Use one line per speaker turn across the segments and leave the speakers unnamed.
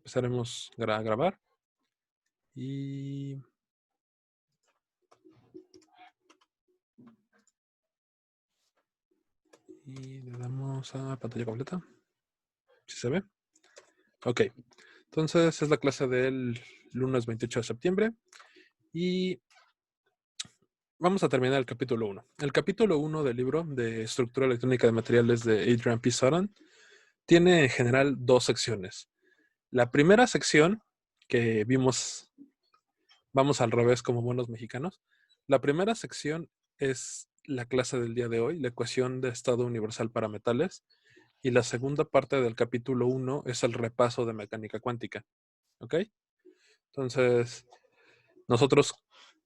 Empezaremos a grabar. Y le damos a pantalla completa. ¿Sí se ve? Ok. Entonces es la clase del lunes 28 de septiembre. Y vamos a terminar el capítulo 1. El capítulo 1 del libro de Estructura Electrónica de Materiales de Adrian P. Sutton tiene en general dos secciones. La primera sección que vimos, vamos al revés como buenos mexicanos. La primera sección es la clase del día de hoy, la ecuación de estado universal para metales. Y la segunda parte del capítulo 1 es el repaso de mecánica cuántica. ¿Ok? Entonces, nosotros,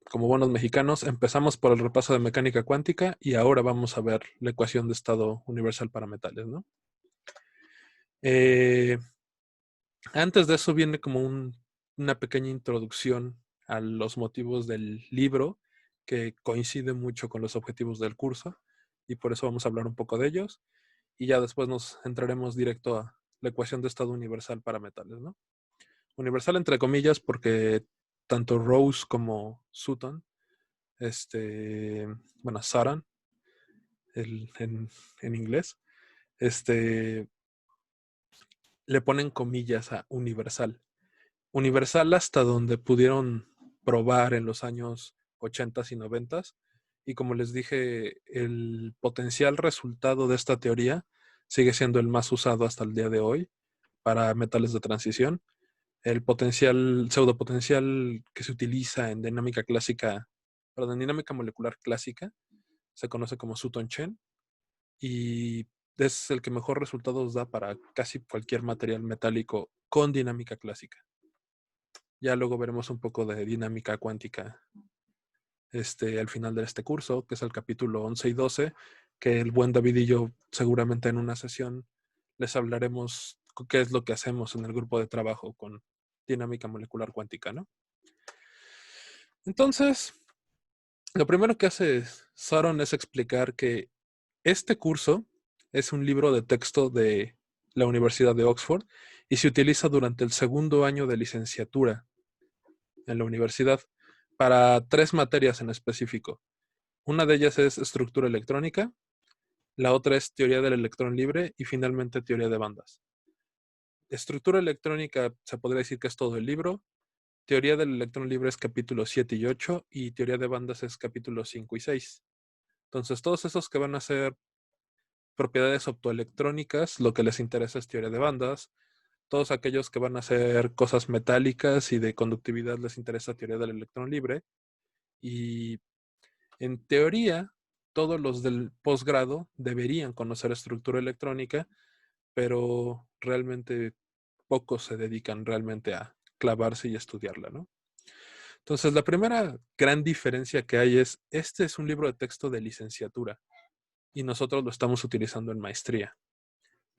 como buenos mexicanos, empezamos por el repaso de mecánica cuántica y ahora vamos a ver la ecuación de estado universal para metales, ¿no? Antes de eso viene como una pequeña introducción a los motivos del libro que coincide mucho con los objetivos del curso y por eso vamos a hablar un poco de ellos y ya después nos entraremos directo a la ecuación de estado universal para metales, ¿no? Universal entre comillas porque tanto Rose como Sutton, bueno, Sutton en inglés, le ponen comillas a universal. Universal hasta donde pudieron probar en los años 80 y 90. Y como les dije, el potencial resultado de esta teoría sigue siendo el más usado hasta el día de hoy para metales de transición. El potencial, pseudopotencial que se utiliza en dinámica clásica, perdón, en dinámica molecular clásica, se conoce como Sutton-Chen y es el que mejor resultados da para casi cualquier material metálico con dinámica clásica. Ya luego veremos un poco de dinámica cuántica al final de este curso, que es el capítulo 11 y 12, que el buen David y yo seguramente en una sesión les hablaremos qué es lo que hacemos en el grupo de trabajo con dinámica molecular cuántica, ¿no? Entonces, lo primero que hace Sutton es explicar que este curso es un libro de texto de la Universidad de Oxford y se utiliza durante el segundo año de licenciatura en la universidad para 3 materias en específico. Una de ellas es estructura electrónica, la otra es teoría del electrón libre y finalmente teoría de bandas. Estructura electrónica se podría decir que es todo el libro, teoría del electrón libre es capítulo 7 y 8 y teoría de bandas es capítulo 5 y 6. Entonces todos esos que van a ser propiedades optoelectrónicas, lo que les interesa es teoría de bandas. Todos aquellos que van a hacer cosas metálicas y de conductividad les interesa teoría del electrón libre. Y en teoría, todos los del posgrado deberían conocer estructura electrónica, pero realmente pocos se dedican realmente a clavarse y estudiarla, ¿no? Entonces, la primera gran diferencia que hay es, este es un libro de texto de licenciatura y nosotros lo estamos utilizando en maestría.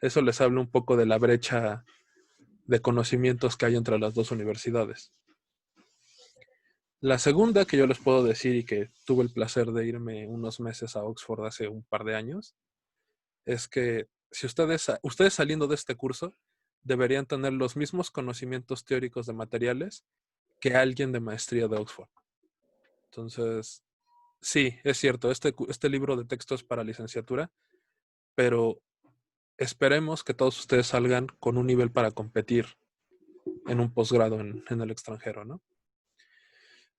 Eso les habla un poco de la brecha de conocimientos que hay entre las dos universidades. La segunda que yo les puedo decir y que tuve el placer de irme unos meses a Oxford hace un par de años, es que si ustedes saliendo de este curso deberían tener los mismos conocimientos teóricos de materiales que alguien de maestría de Oxford. Entonces, sí, es cierto, este libro de texto es para licenciatura, pero esperemos que todos ustedes salgan con un nivel para competir en un posgrado en el extranjero, ¿no?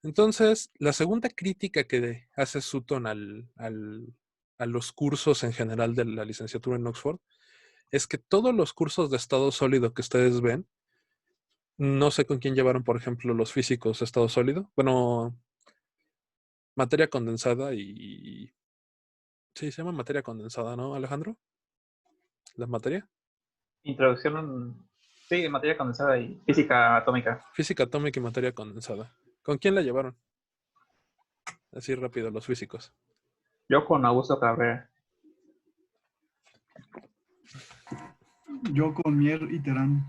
Entonces, la segunda crítica que hace Sutton a los cursos en general de la licenciatura en Oxford es que todos los cursos de estado sólido que ustedes ven, no sé con quién llevaron, por ejemplo, los físicos estado sólido. Bueno, materia condensada y... Sí, se llama materia condensada, ¿no, Alejandro? ¿La materia?
Introducción, sí, materia condensada y física atómica.
Física atómica y materia condensada. ¿Con quién la llevaron? Así rápido, los físicos.
Yo con Augusto Cabrera.
Yo con Mier y Terán.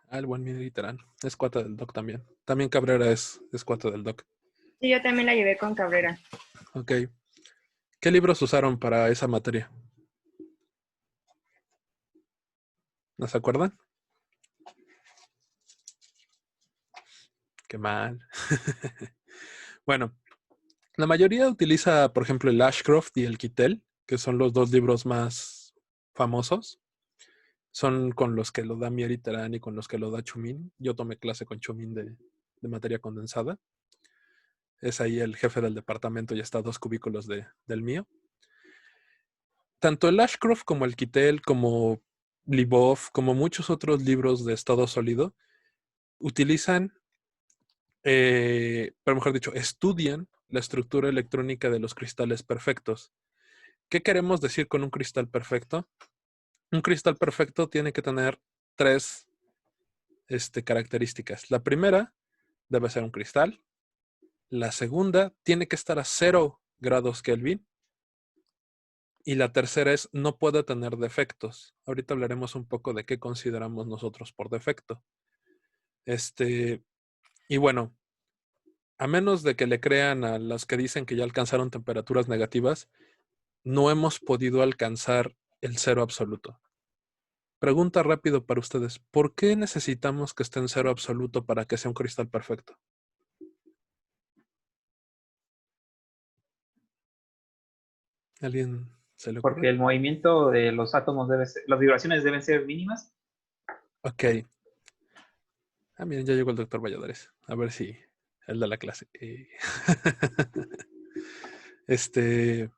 Ah, el buen Miguel Terán. Es cuate del doc también. También Cabrera es cuate del doc.
Sí, yo también la llevé con Cabrera.
Ok. ¿Qué libros usaron para esa materia? ¿No se acuerdan? Qué mal. Bueno, la mayoría utiliza, por ejemplo, el Ashcroft y el Kittel, que son los dos libros más famosos. Son con los que lo da Mier y Terán y con los que lo da Chumin. Yo tomé clase con Chumin de materia condensada. Es ahí el jefe del departamento y está a 2 cubículos del mío. Tanto el Ashcroft como el Kittel, como Libov, como muchos otros libros de estado sólido, utilizan, pero mejor dicho, estudian la estructura electrónica de los cristales perfectos. ¿Qué queremos decir con un cristal perfecto? Un cristal perfecto tiene que tener 3 características. La primera, debe ser un cristal. La segunda, tiene que estar a 0 grados Kelvin. Y la tercera es, no puede tener defectos. Ahorita hablaremos un poco de qué consideramos nosotros por defecto. Y bueno, a menos de que le crean a los que dicen que ya alcanzaron temperaturas negativas, no hemos podido alcanzar el cero absoluto. Pregunta rápido para ustedes. ¿Por qué necesitamos que esté en cero absoluto para que sea un cristal perfecto? ¿Alguien se le
Porque
ocurre?
el movimiento de los átomos debe ser, las vibraciones deben ser mínimas.
Ok. Ah, miren, ya llegó el doctor Valladares. A ver si él da la clase. Este,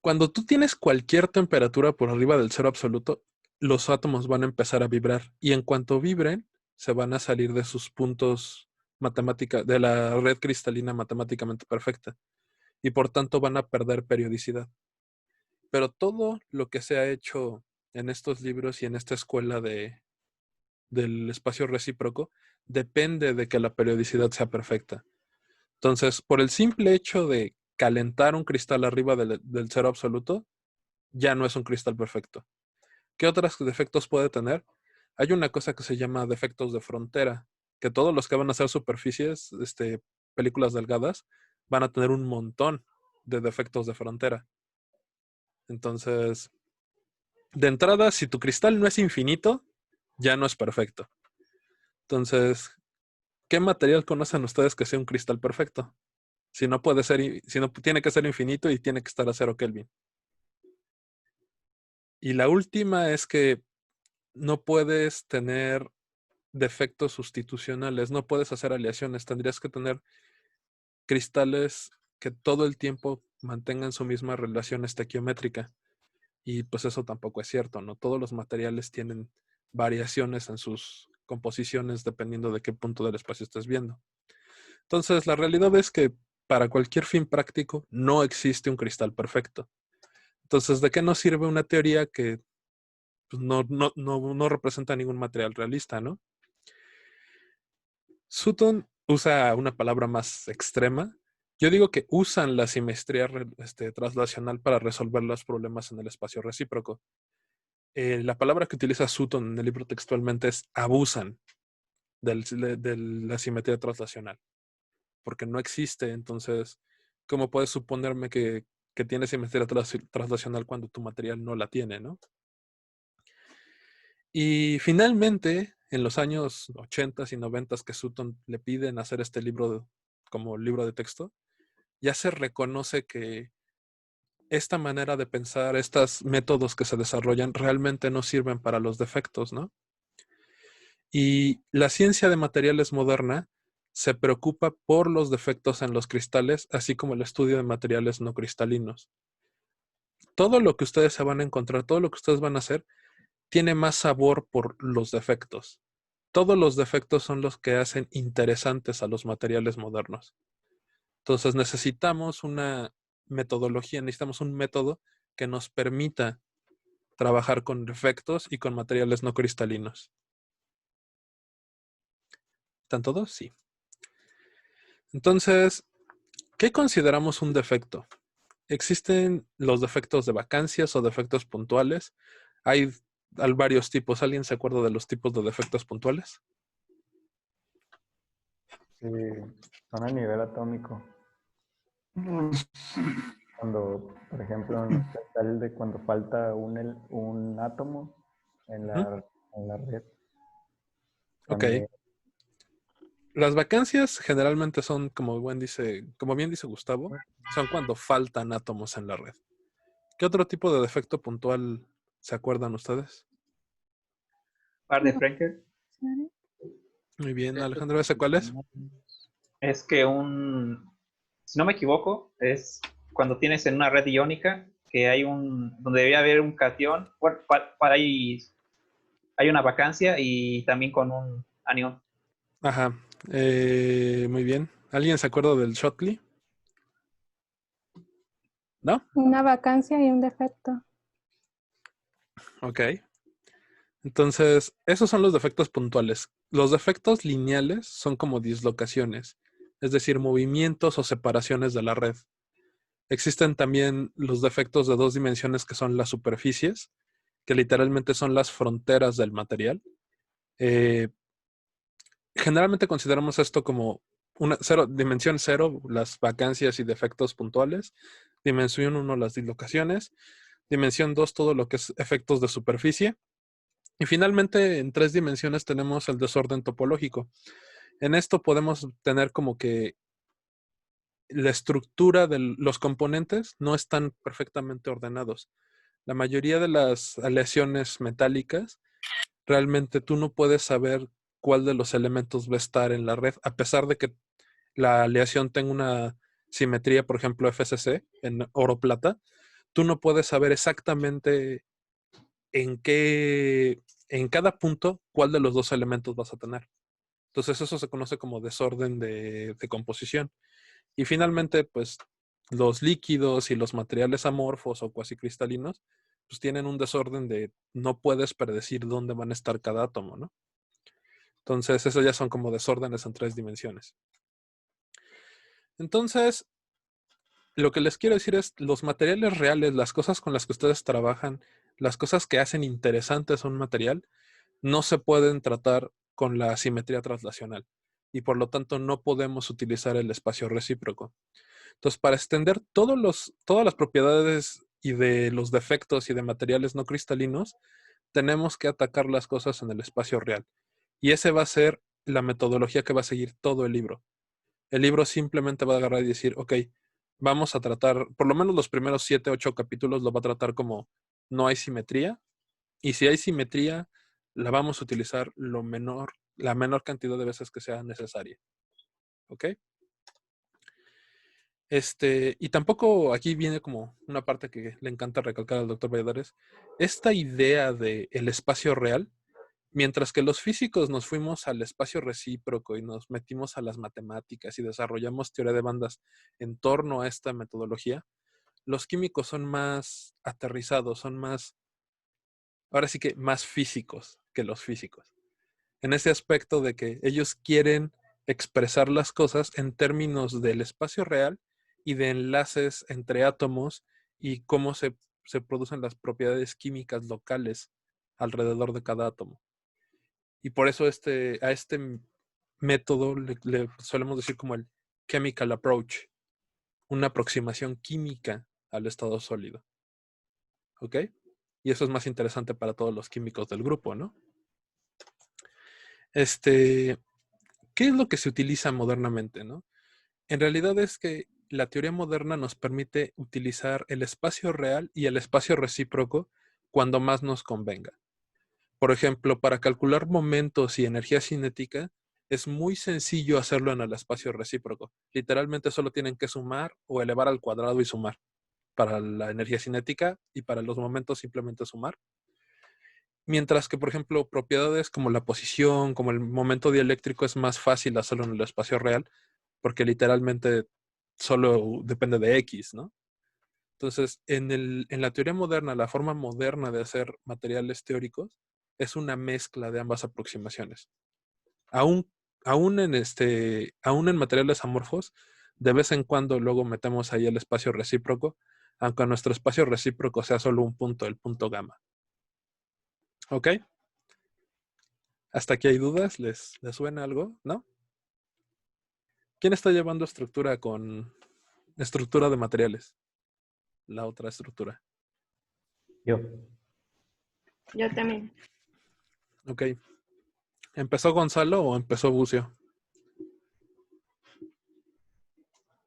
Cuando tú tienes cualquier temperatura por arriba del cero absoluto, los átomos van a empezar a vibrar y en cuanto vibren, se van a salir de sus puntos de la red cristalina matemáticamente perfecta y por tanto van a perder periodicidad. Pero todo lo que se ha hecho en estos libros y en esta escuela del espacio recíproco depende de que la periodicidad sea perfecta. Entonces, por el simple hecho de calentar un cristal arriba del cero absoluto, ya no es un cristal perfecto. ¿Qué otros defectos puede tener? Hay una cosa que se llama defectos de frontera, que todos los que van a hacer superficies, películas delgadas, van a tener un montón de defectos de frontera. Entonces, de entrada, si tu cristal no es infinito, ya no es perfecto. Entonces, ¿qué material conocen ustedes que sea un cristal perfecto? Si no puede ser, si no tiene que ser infinito y tiene que estar a 0 Kelvin. Y la última es que no puedes tener defectos sustitucionales, no puedes hacer aleaciones, tendrías que tener cristales que todo el tiempo mantengan su misma relación estequiométrica. Y pues eso tampoco es cierto, ¿no? Todos los materiales tienen variaciones en sus composiciones dependiendo de qué punto del espacio estés viendo. Entonces, la realidad es que para cualquier fin práctico no existe un cristal perfecto. Entonces, ¿de qué nos sirve una teoría que pues, no representa ningún material realista, ¿no? Sutton usa una palabra más extrema. Yo digo que usan la simetría traslacional para resolver los problemas en el espacio recíproco. La palabra que utiliza Sutton en el libro textualmente es abusan de la simetría traslacional, porque no existe. Entonces, ¿cómo puedes suponerme que tiene simetría traslacional cuando tu material no la tiene, ¿no? Y finalmente, en los años 80 y 90 que Sutton le piden hacer este libro como libro de texto, ya se reconoce que esta manera de pensar, estos métodos que se desarrollan realmente no sirven para los defectos, ¿no? Y la ciencia de materiales moderna se preocupa por los defectos en los cristales, así como el estudio de materiales no cristalinos. Todo lo que ustedes se van a encontrar, todo lo que ustedes van a hacer, tiene más sabor por los defectos. Todos los defectos son los que hacen interesantes a los materiales modernos. Entonces necesitamos una metodología, necesitamos un método que nos permita trabajar con defectos y con materiales no cristalinos. ¿Están todos? Sí. Entonces, ¿qué consideramos un defecto? Existen los defectos de vacancias o defectos puntuales. Hay varios tipos. ¿Alguien se acuerda de los tipos de defectos puntuales?
Sí, son a nivel atómico. Cuando, por ejemplo, está el de cuando falta un átomo en la red.
Ok.
También
Las vacancias generalmente son, como bien dice Gustavo, son cuando faltan átomos en la red. ¿Qué otro tipo de defecto puntual se acuerdan ustedes?
Par de Franker.
Muy bien, Alejandro, ¿ese cuál es?
Es que si no me equivoco, es cuando tienes en una red iónica que donde debería haber un cation, bueno, para ahí hay una vacancia y también con un anión.
Ajá, muy bien. ¿Alguien se acuerda del Shockley? ¿No?
Una vacancia y un defecto.
Ok. Entonces, esos son los defectos puntuales. Los defectos lineales son como dislocaciones, es decir, movimientos o separaciones de la red. Existen también los defectos de 2 dimensiones que son las superficies, que literalmente son las fronteras del material. Eh, Generalmente consideramos esto como dimensión 0, las vacancias y defectos puntuales. Dimensión 1, las dislocaciones. Dimensión 2, todo lo que es efectos de superficie. Y finalmente, en 3 dimensiones tenemos el desorden topológico. En esto podemos tener como que la estructura de los componentes no están perfectamente ordenados. La mayoría de las aleaciones metálicas, realmente tú no puedes saber cuál de los elementos va a estar en la red, a pesar de que la aleación tenga una simetría, por ejemplo, FCC, en oro-plata, tú no puedes saber exactamente en cada punto, cuál de los 2 elementos vas a tener. Entonces eso se conoce como desorden de composición. Y finalmente, pues los líquidos y los materiales amorfos o cuasi cristalinos, pues tienen un desorden de no puedes predecir dónde van a estar cada átomo, ¿no? Entonces, eso ya son como desórdenes en 3 dimensiones. Entonces, lo que les quiero decir es, los materiales reales, las cosas con las que ustedes trabajan, las cosas que hacen interesantes a un material, no se pueden tratar con la simetría translacional. Y por lo tanto, no podemos utilizar el espacio recíproco. Entonces, para extender todas las propiedades y de los defectos y de materiales no cristalinos, tenemos que atacar las cosas en el espacio real. Y ese va a ser la metodología que va a seguir todo el libro. El libro simplemente va a agarrar y decir, ok, vamos a tratar, por lo menos los primeros 7, 8 capítulos lo va a tratar como no hay simetría. Y si hay simetría, la vamos a utilizar la menor cantidad de veces que sea necesaria. ¿Ok? Y tampoco aquí viene como una parte que le encanta recalcar al doctor Valladares. Esta idea de el espacio real, mientras que los físicos nos fuimos al espacio recíproco y nos metimos a las matemáticas y desarrollamos teoría de bandas en torno a esta metodología, los químicos son más aterrizados, son más, ahora sí que más físicos que los físicos. En ese aspecto de que ellos quieren expresar las cosas en términos del espacio real y de enlaces entre átomos y cómo se producen las propiedades químicas locales alrededor de cada átomo. Y por eso a este método le solemos decir como el chemical approach, una aproximación química al estado sólido. ¿Ok? Y eso es más interesante para todos los químicos del grupo, ¿no? ¿Qué es lo que se utiliza modernamente, no? En realidad es que la teoría moderna nos permite utilizar el espacio real y el espacio recíproco cuando más nos convenga. Por ejemplo, para calcular momentos y energía cinética, es muy sencillo hacerlo en el espacio recíproco. Literalmente solo tienen que sumar o elevar al cuadrado y sumar. Para la energía cinética y para los momentos simplemente sumar. Mientras que, por ejemplo, propiedades como la posición, como el momento dieléctrico, es más fácil hacerlo en el espacio real, porque literalmente solo depende de X, ¿no? Entonces, en la teoría moderna, la forma moderna de hacer materiales teóricos es una mezcla de ambas aproximaciones. Aún, aún en materiales amorfos, de vez en cuando luego metemos ahí el espacio recíproco, aunque nuestro espacio recíproco sea solo un punto, el punto gamma. ¿Ok? ¿Hasta aquí hay dudas? ¿Les suena algo? ¿No? ¿Quién está llevando estructura de materiales? La otra estructura.
Yo.
Yo también.
Ok. ¿Empezó Gonzalo o empezó Bucio?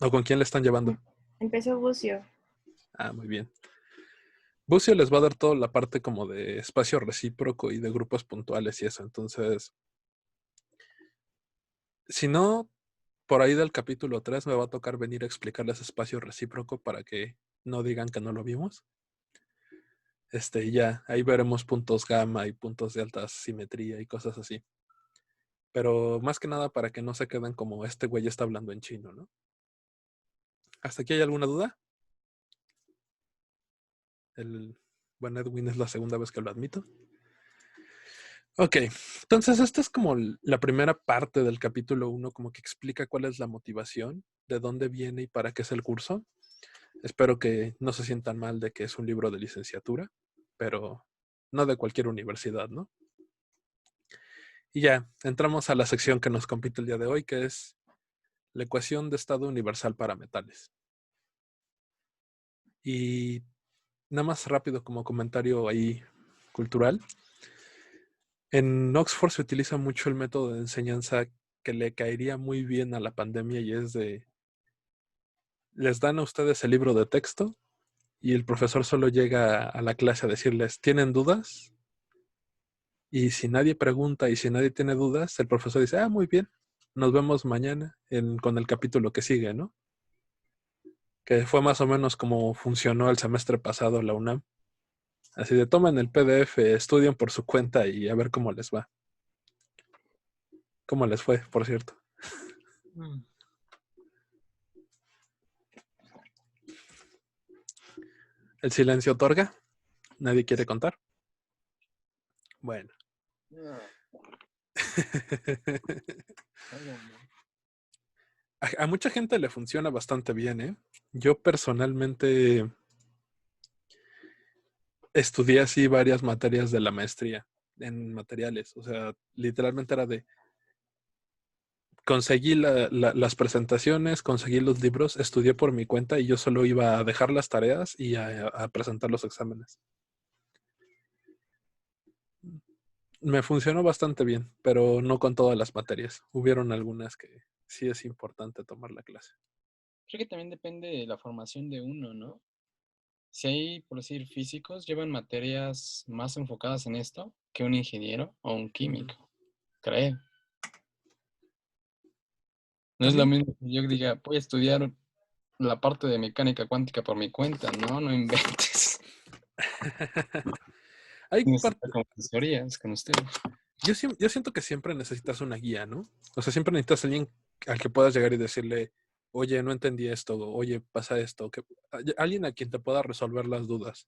¿O con quién le están llevando?
Empezó Bucio.
Ah, muy bien. Bucio les va a dar toda la parte como de espacio recíproco y de grupos puntuales y eso. Entonces, si no, por ahí del capítulo 3 me va a tocar venir a explicarles espacio recíproco para que no digan que no lo vimos. Y ya, ahí veremos puntos gamma y puntos de alta simetría y cosas así. Pero más que nada para que no se queden como este güey está hablando en chino, ¿no? ¿Hasta aquí hay alguna duda? El buen Edwin es la segunda vez que lo admito. Ok, entonces esta es como la primera parte del capítulo 1, como que explica cuál es la motivación, de dónde viene y para qué es el curso. Espero que no se sientan mal de que es un libro de licenciatura, pero no de cualquier universidad, ¿no? Y ya, entramos a la sección que nos compete el día de hoy, que es la ecuación de estado universal para metales. Y nada más rápido como comentario ahí cultural. En Oxford se utiliza mucho el método de enseñanza que le caería muy bien a la pandemia y es de, les dan a ustedes el libro de texto y el profesor solo llega a la clase a decirles, ¿tienen dudas? Y si nadie pregunta y si nadie tiene dudas, el profesor dice, ah, muy bien, nos vemos mañana con el capítulo que sigue, ¿no? Que fue más o menos como funcionó el semestre pasado la UNAM. Así de tomen el PDF, estudien por su cuenta y a ver cómo les va. ¿Cómo les fue, por cierto? ¿El silencio otorga? ¿Nadie quiere contar? Bueno. A mucha gente le funciona bastante bien, ¿eh? Yo personalmente estudié así varias materias de la maestría en materiales. O sea, literalmente era de conseguí las presentaciones, conseguí los libros, estudié por mi cuenta y yo solo iba a dejar las tareas y a presentar los exámenes. Me funcionó bastante bien, pero no con todas las materias. Hubieron algunas que sí es importante tomar la clase.
Creo que también depende de la formación de uno, ¿no? Si hay, por decir, físicos, llevan materias más enfocadas en esto que un ingeniero o un químico, creo. No es lo
También.
mismo que yo diga, voy a estudiar la parte de mecánica cuántica por mi cuenta, ¿no? No inventes.
Hay
Tienes que
parte,
estar con asesorías con ustedes.
yo siento que siempre necesitas una guía, ¿no? O sea, siempre necesitas alguien al que puedas llegar y decirle, oye, no entendí esto, oye, pasa esto, alguien a quien te pueda resolver las dudas.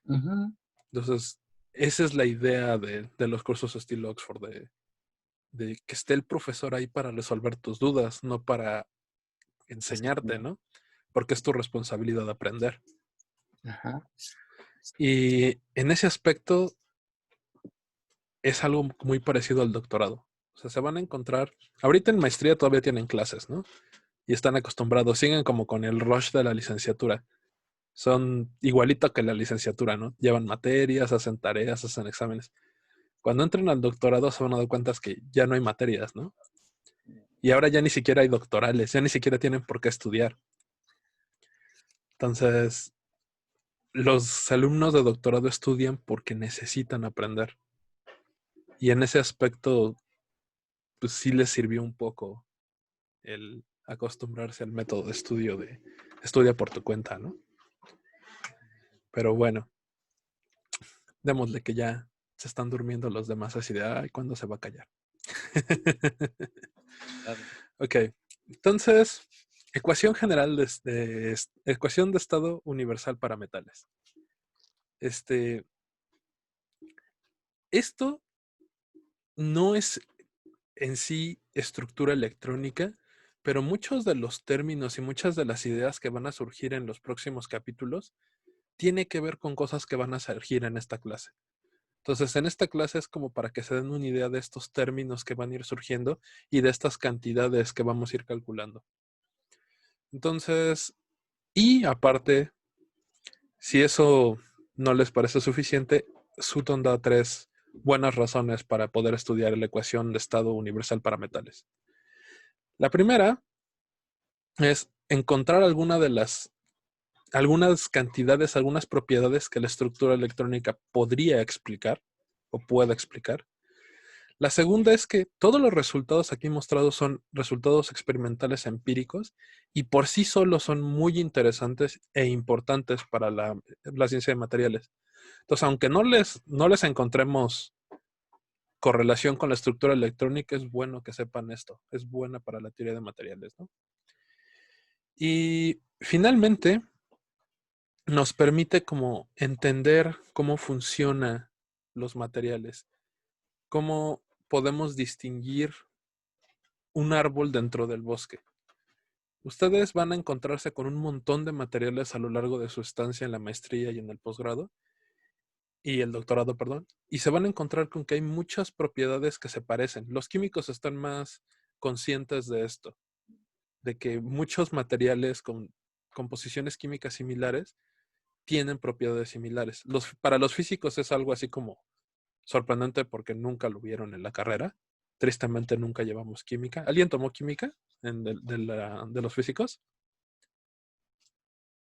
Ujú.
Entonces, esa es la idea de los cursos estilo Oxford, de que esté el profesor ahí para resolver tus dudas, no para enseñarte, ¿no? Porque es tu responsabilidad aprender.
Ajá.
Y en ese aspecto es algo muy parecido al doctorado. O sea, se van a encontrar, ahorita en maestría todavía tienen clases, ¿no? Y están acostumbrados, siguen como con el rush de la licenciatura. Son igualito que la licenciatura, ¿no? Llevan materias, hacen tareas, hacen exámenes. Cuando entren al doctorado se van a dar cuenta que ya no hay materias, ¿no? Y ahora ya ni siquiera hay doctorales, ya ni siquiera tienen por qué estudiar. Entonces, los alumnos de doctorado estudian porque necesitan aprender. Y en ese aspecto, pues sí les sirvió un poco el acostumbrarse al método de estudio de estudia por tu cuenta, ¿no? Pero bueno, démosle que ya se están durmiendo los demás así de, ay, ¿cuándo se va a callar? Ok, entonces, ecuación general ecuación de estado universal para metales. Esto no es en sí estructura electrónica, pero muchos de los términos y muchas de las ideas que van a surgir en los próximos capítulos tiene que ver con cosas que van a surgir en esta clase. Entonces, en esta clase es como para que se den una idea de estos términos que van a ir surgiendo y de estas cantidades que vamos a ir calculando. Entonces, y aparte, si eso no les parece suficiente, Sutton da 3 buenas razones para poder estudiar la ecuación de estado universal para metales. La primera es encontrar algunas cantidades, algunas propiedades que la estructura electrónica podría explicar o pueda explicar. La segunda es que todos los resultados aquí mostrados son resultados experimentales empíricos y por sí solos son muy interesantes e importantes para la ciencia de materiales. Entonces, aunque no les encontremos correlación con la estructura electrónica, es bueno que sepan esto. Es buena para la teoría de materiales, ¿no? Y finalmente, nos permite como entender cómo funcionan los materiales, cómo podemos distinguir un árbol dentro del bosque. Ustedes van a encontrarse con un montón de materiales a lo largo de su estancia en la maestría y en el posgrado, y el doctorado, perdón, y se van a encontrar con que hay muchas propiedades que se parecen. Los químicos están más conscientes de esto, de que muchos materiales con composiciones químicas similares tienen propiedades similares. Para los físicos es algo así como sorprendente porque nunca lo vieron en la carrera. Tristemente nunca llevamos química. ¿Alguien tomó química de los físicos?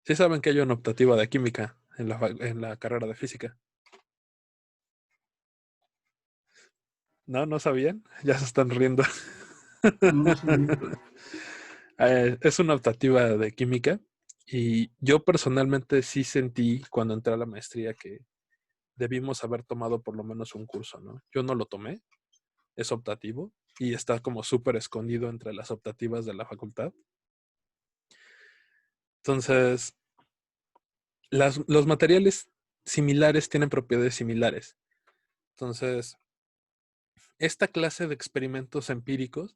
Sí saben que hay una optativa de química en la carrera de física. ¿No? ¿No sabían? Ya se están riendo.
No lo sabía.
Es una optativa de química y yo personalmente sí sentí cuando entré a la maestría que debimos haber tomado por lo menos un curso, ¿no? Yo no lo tomé, es optativo y está como súper escondido entre las optativas de la facultad. Entonces, los materiales similares tienen propiedades similares. Entonces, esta clase de experimentos empíricos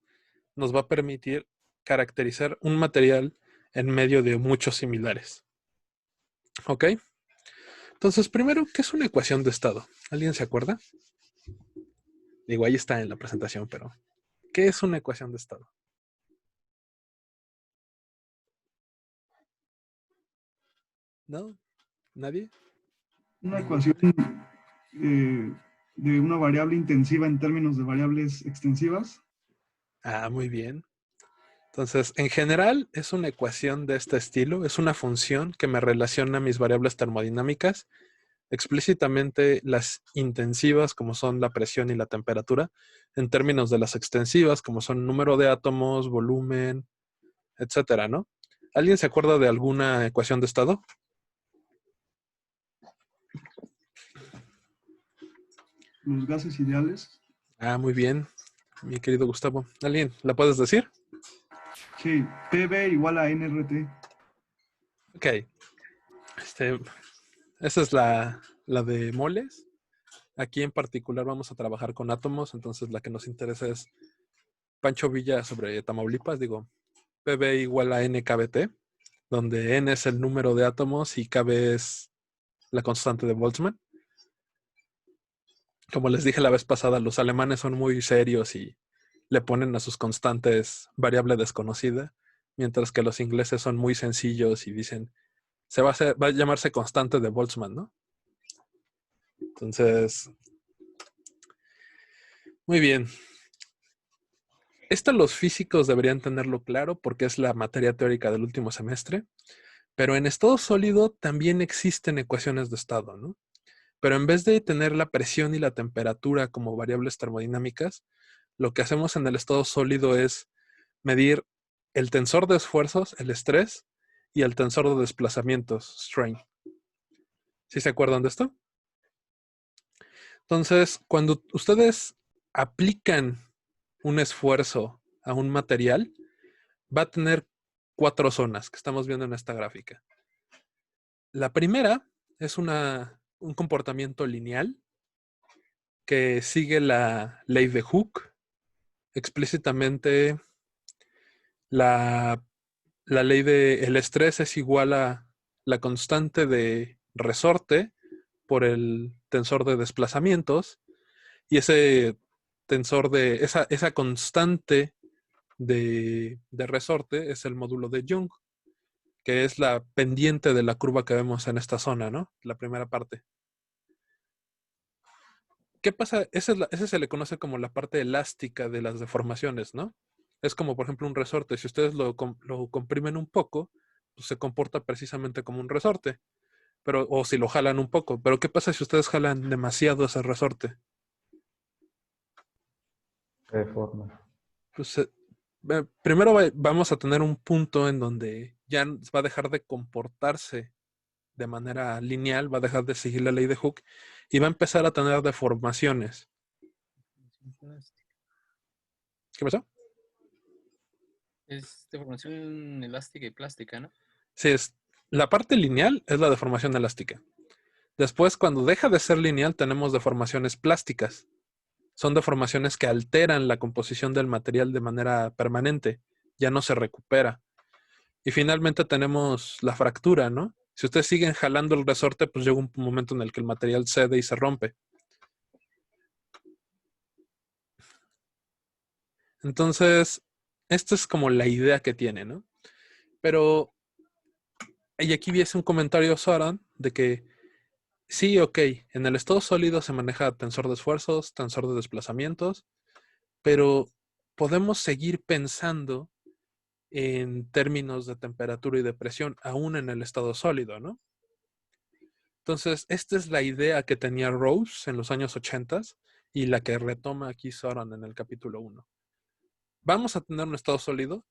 nos va a permitir caracterizar un material en medio de muchos similares. ¿Ok? Entonces, primero, ¿qué es una ecuación de estado? ¿Alguien se acuerda? Digo, ahí está en la presentación, pero ¿qué es una ecuación de estado? ¿No? ¿Nadie?
Una
¿Ninguno?
ecuación de una variable intensiva en términos de variables extensivas.
Ah, muy bien. Entonces, en general, es una ecuación de este estilo. Es una función que me relaciona mis variables termodinámicas, explícitamente las intensivas, como son la presión y la temperatura, en términos de las extensivas, como son número de átomos, volumen, etcétera, ¿no? ¿Alguien se acuerda de alguna ecuación de estado?
Los gases ideales.
Ah, muy bien, mi querido Gustavo. ¿Alguien la puedes decir?
Sí, PV igual a NRT.
Ok. Esa es la de moles. Aquí en particular vamos a trabajar con átomos, entonces la que nos interesa es Pancho Villa sobre Tamaulipas, digo, PV igual a NKBT, donde N es el número de átomos y KB es la constante de Boltzmann. Como les dije la vez pasada, los alemanes son muy serios y le ponen a sus constantes variable desconocida, mientras que los ingleses son muy sencillos y dicen, va a llamarse constante de Boltzmann, ¿no? Entonces, muy bien. Esto los físicos deberían tenerlo claro porque es la materia teórica del último semestre, pero en estado sólido también existen ecuaciones de estado, ¿no? Pero en vez de tener la presión y la temperatura como variables termodinámicas, lo que hacemos en el estado sólido es medir el tensor de esfuerzos, el estrés, y el tensor de desplazamientos, strain. ¿Sí se acuerdan de esto? Entonces, cuando ustedes aplican un esfuerzo a un material, va a tener 4 zonas que estamos viendo en esta gráfica. La primera es un comportamiento lineal que sigue la ley de Hooke. Explícitamente, la ley del estrés es igual a la constante de resorte por el tensor de desplazamientos y ese tensor de esa constante de resorte es el módulo de Young, que es la pendiente de la curva que vemos en esta zona, ¿no? La primera parte. ¿Qué pasa? Ese se le conoce como la parte elástica de las deformaciones, ¿no? Es como, por ejemplo, un resorte. Si ustedes lo comprimen un poco, pues se comporta precisamente como un resorte. Pero, o si lo jalan un poco. Pero ¿qué pasa si ustedes jalan demasiado ese resorte?
Se deforma.
Pues primero vamos a tener un punto en donde ya va a dejar de comportarse de manera lineal, va a dejar de seguir la ley de Hooke y va a empezar a tener deformaciones. ¿Qué pasó?
Es deformación elástica y plástica, ¿no?
Sí, la parte lineal es la deformación elástica. Después, cuando deja de ser lineal, tenemos deformaciones plásticas. Son deformaciones que alteran la composición del material de manera permanente. Ya no se recupera. Y finalmente tenemos la fractura, ¿no? Si ustedes siguen jalando el resorte, pues llega un momento en el que el material cede y se rompe. Entonces, esta es como la idea que tiene, ¿no? Pero, y aquí viese un comentario de Soran de que sí, ok, en el estado sólido se maneja tensor de esfuerzos, tensor de desplazamientos, pero podemos seguir pensando en términos de temperatura y de presión, aún en el estado sólido, ¿no? Entonces, esta es la idea que tenía Rose en los años 80 y la que retoma aquí Soran en el capítulo 1. Vamos a tener un estado sólido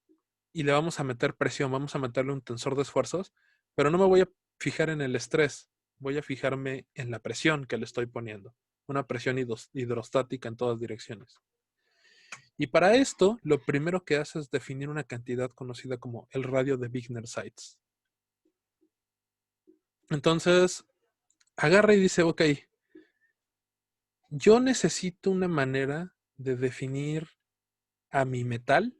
y le vamos a meter presión, vamos a meterle un tensor de esfuerzos, pero no me voy a fijar en el estrés, voy a fijarme en la presión que le estoy poniendo, una presión hidrostática en todas direcciones. Y para esto, lo primero que hace es definir una cantidad conocida como el radio de Wigner-Seitz. Entonces, agarra y dice, ok, yo necesito una manera de definir a mi metal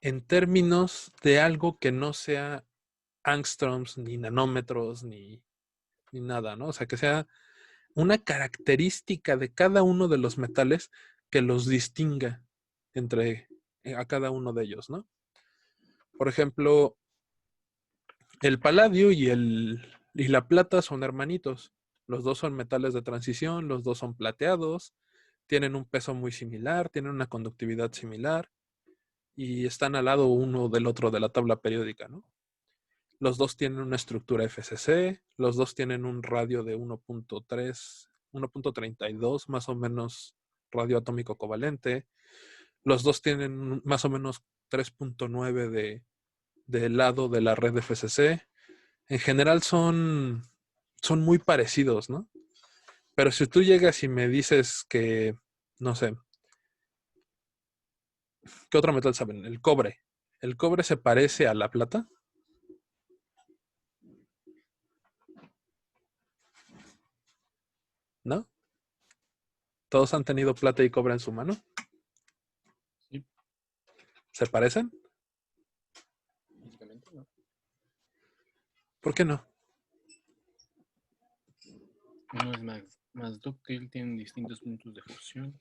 en términos de algo que no sea angstroms, ni nanómetros, ni nada, ¿no? O sea, que sea una característica de cada uno de los metales que los distinga entre a cada uno de ellos, ¿no? Por ejemplo, el paladio y la plata son hermanitos. Los dos son metales de transición, los dos son plateados, tienen un peso muy similar, tienen una conductividad similar y están al lado uno del otro de la tabla periódica, ¿no? Los dos tienen una estructura FCC, los dos tienen un radio de 1.3, 1.32 más o menos radio atómico covalente. Los dos tienen más o menos 3.9 de lado de la red FCC. En general son muy parecidos, ¿no? Pero si tú llegas y me dices que, no sé, ¿qué otro metal saben? El cobre. ¿El cobre se parece a la plata? ¿No? ¿Todos han tenido plata y cobre en su mano?
Sí.
¿Se parecen?
Físicamente, ¿no?
¿Por qué no?
Uno es más dúctil, tienen distintos puntos de fusión.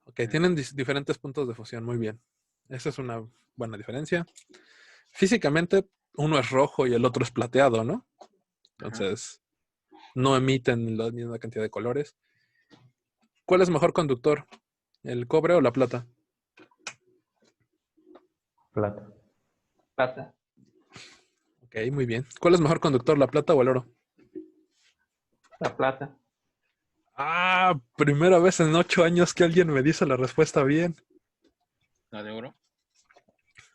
Ok, tienen diferentes puntos de fusión, muy bien. Esa es una buena diferencia. Físicamente, uno es rojo y el otro es plateado, ¿no? Entonces, no emiten la misma cantidad de colores. ¿Cuál es mejor conductor? ¿El cobre o la plata?
Plata.
Plata.
Ok, muy bien. ¿Cuál es mejor conductor, la plata o el oro?
La plata.
Ah, primera vez en 8 años que alguien me dice la respuesta bien.
La de oro.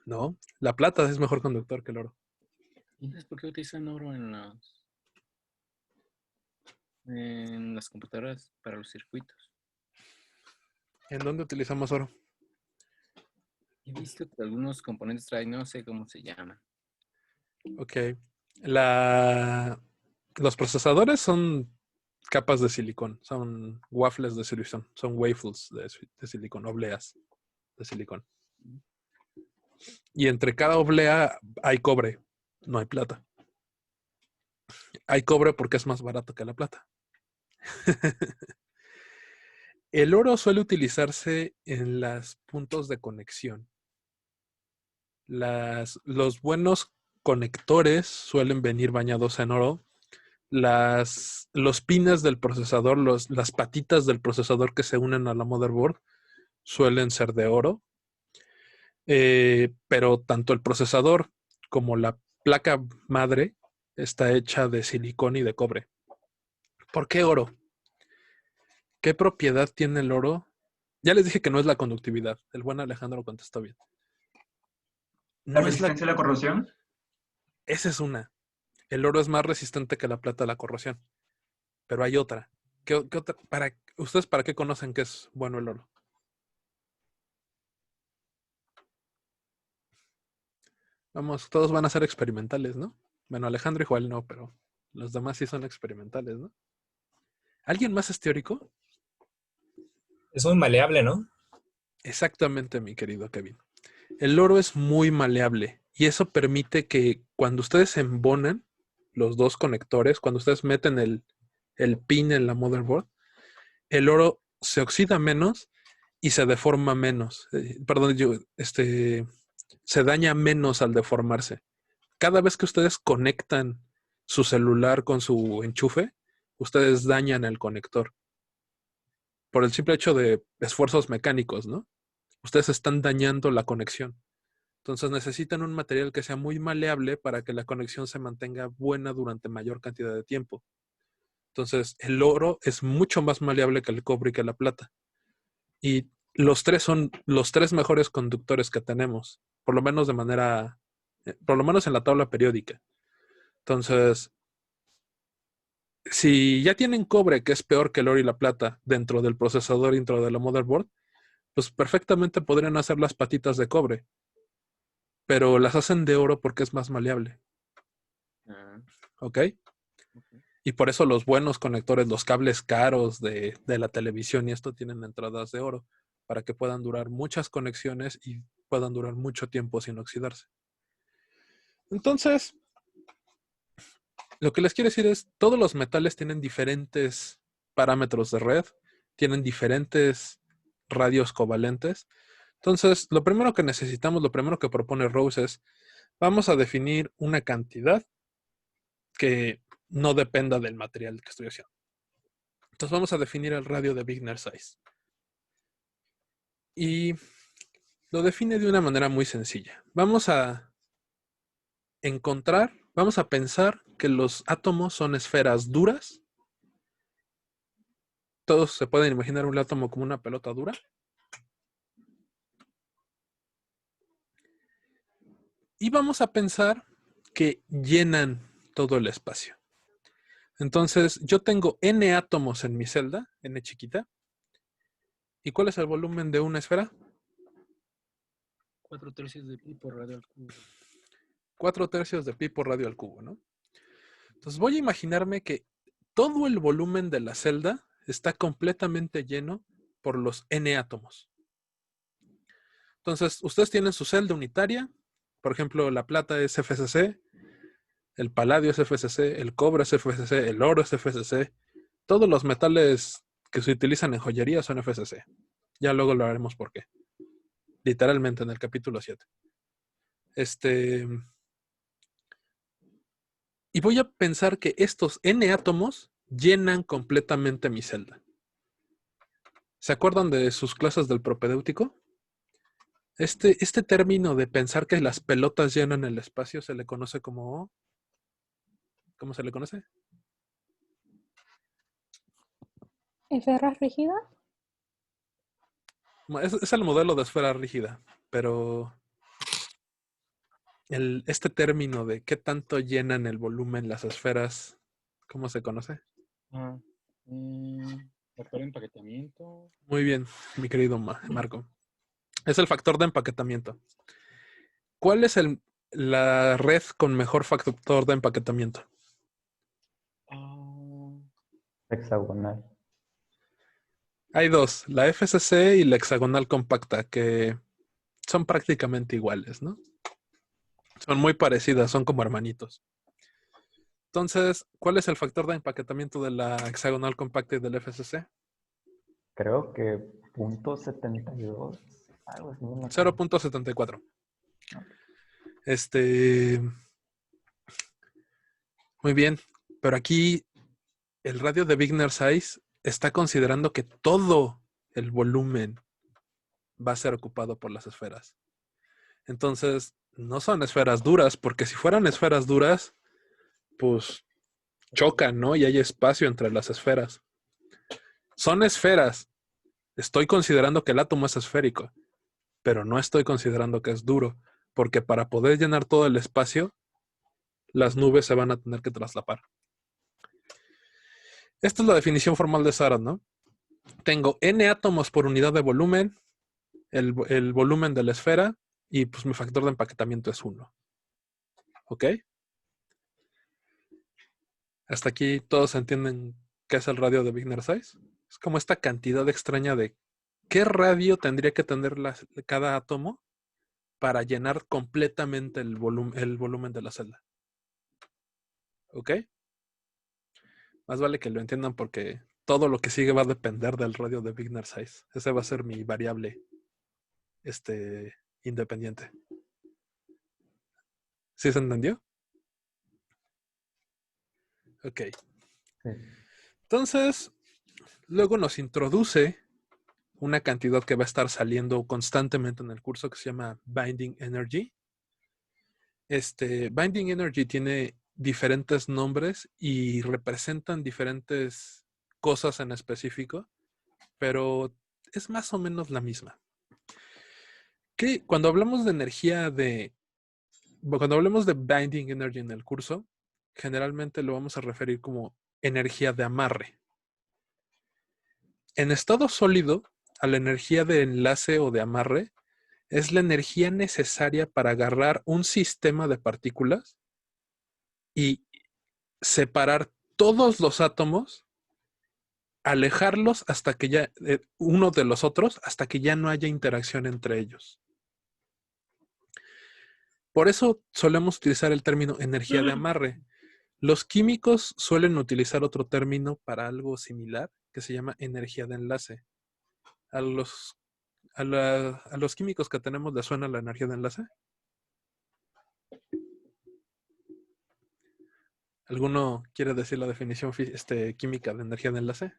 No, la plata es mejor conductor que el oro.
¿Y entonces por qué utilizan oro en las computadoras para los circuitos?
¿En dónde utilizamos oro?
He visto que algunos componentes traen, no sé cómo se llaman.
Ok. Los procesadores son capas de silicón, son waffles de silicón, son waffles de silicón, obleas de silicón. Y entre cada oblea hay cobre, no hay plata. Hay cobre porque es más barato que la plata. El oro suele utilizarse en los puntos de conexión. Los buenos conectores suelen venir bañados en oro. Los pines del procesador, las patitas del procesador que se unen a la motherboard, suelen ser de oro, pero tanto el procesador como la placa madre está hecha de silicón y de cobre. ¿Por qué oro? ¿Qué propiedad tiene el oro? Ya les dije que no es la conductividad. El buen Alejandro contestó bien.
¿La
No es la...
resistencia a la corrosión?
Esa es una. El oro es más resistente que la plata a la corrosión. Pero hay otra. ¿Qué otra? ¿Ustedes para qué conocen que es bueno el oro? Vamos, todos van a ser experimentales, ¿no? Bueno, Alejandro y Joel no, pero los demás sí son experimentales, ¿no? ¿Alguien más es teórico?
Es muy maleable, ¿no?
Exactamente, mi querido Kevin. El oro es muy maleable y eso permite que cuando ustedes embonan los dos conectores, cuando ustedes meten el pin en la motherboard, el oro se oxida menos y se deforma menos. Se daña menos al deformarse. Cada vez que ustedes conectan su celular con su enchufe, ustedes dañan el conector. Por el simple hecho de esfuerzos mecánicos, ¿no? Ustedes están dañando la conexión. Entonces necesitan un material que sea muy maleable para que la conexión se mantenga buena durante mayor cantidad de tiempo. Entonces el oro es mucho más maleable que el cobre y que la plata. Y los tres son los tres mejores conductores que tenemos, por lo menos por lo menos en la tabla periódica. Entonces, si ya tienen cobre, que es peor que el oro y la plata, dentro del procesador, dentro de la motherboard, pues perfectamente podrían hacer las patitas de cobre, pero las hacen de oro porque es más maleable. ¿Ok? Y por eso los buenos conectores, los cables caros de la televisión y esto tienen entradas de oro, para que puedan durar muchas conexiones y puedan durar mucho tiempo sin oxidarse. Entonces, lo que les quiero decir es, todos los metales tienen diferentes parámetros de red, tienen diferentes radios covalentes. Entonces, lo primero que necesitamos, lo primero que propone Rose es, vamos a definir una cantidad que no dependa del material que estoy haciendo. Entonces, vamos a definir el radio de Wigner size. Y lo define de una manera muy sencilla. Vamos a pensar que los átomos son esferas duras. Todos se pueden imaginar un átomo como una pelota dura. Y vamos a pensar que llenan todo el espacio. Entonces, yo tengo n átomos en mi celda, n chiquita. ¿Y cuál es el volumen de una esfera?
4/3 de pi por radio al cubo.
4/3 de pi por radio al cubo, ¿no? Entonces voy a imaginarme que todo el volumen de la celda está completamente lleno por los n átomos. Entonces, ustedes tienen su celda unitaria. Por ejemplo, la plata es FCC, el paladio es FCC, el cobre es FCC, el oro es FCC. Todos los metales que se utilizan en joyería son FCC. Ya luego lo haremos por qué. Literalmente en el capítulo 7. Y voy a pensar que estos n átomos llenan completamente mi celda. ¿Se acuerdan de sus clases del propedéutico? Este término de pensar que las pelotas llenan el espacio se le conoce como... ¿Cómo se le conoce?
¿Esfera rígida?
Es el modelo de esfera rígida, pero este término de qué tanto llenan el volumen las esferas, ¿cómo se conoce?
Factor de empaquetamiento.
Muy bien, mi querido Marco. Es el factor de empaquetamiento. ¿Cuál es la red con mejor factor de empaquetamiento?
Hexagonal.
Hay dos, la FCC y la hexagonal compacta, que son prácticamente iguales, ¿no? Son muy parecidas, son como hermanitos. Entonces, ¿cuál es el factor de empaquetamiento de la hexagonal compacta y del FCC?
Creo que .72, algo así.
0.74. Muy bien, pero aquí el radio de Wigner size está considerando que todo el volumen va a ser ocupado por las esferas. Entonces, no son esferas duras, porque si fueran esferas duras, pues chocan, ¿no? Y hay espacio entre las esferas. Son esferas. Estoy considerando que el átomo es esférico, pero no estoy considerando que es duro, porque para poder llenar todo el espacio, las nubes se van a tener que traslapar. Esta es la definición formal de Sarat, ¿no? Tengo n átomos por unidad de volumen, el volumen de la esfera, y pues mi factor de empaquetamiento es 1. ¿Ok? Hasta aquí todos entienden qué es el radio de Wigner size. Es como esta cantidad extraña de qué radio tendría que tener cada átomo para llenar completamente el volumen de la celda. ¿Ok? Más vale que lo entiendan porque todo lo que sigue va a depender del radio de Wigner size. Ese va a ser mi variable independiente. ¿Sí se entendió? Ok.
Sí.
Entonces, luego nos introduce una cantidad que va a estar saliendo constantemente en el curso que se llama Binding Energy. Binding Energy tiene diferentes nombres y representan diferentes cosas en específico, pero es más o menos la misma. Que cuando hablamos de cuando hablemos de Binding Energy en el curso, generalmente lo vamos a referir como energía de amarre. En estado sólido, a la energía de enlace o de amarre es la energía necesaria para agarrar un sistema de partículas y separar todos los átomos, alejarlos hasta que ya uno de los otros, hasta que ya no haya interacción entre ellos. Por eso solemos utilizar el término energía de amarre. Los químicos suelen utilizar otro término para algo similar que se llama energía de enlace. ¿A los químicos que tenemos les suena la energía de enlace? ¿Alguno quiere decir la definición química de energía de enlace?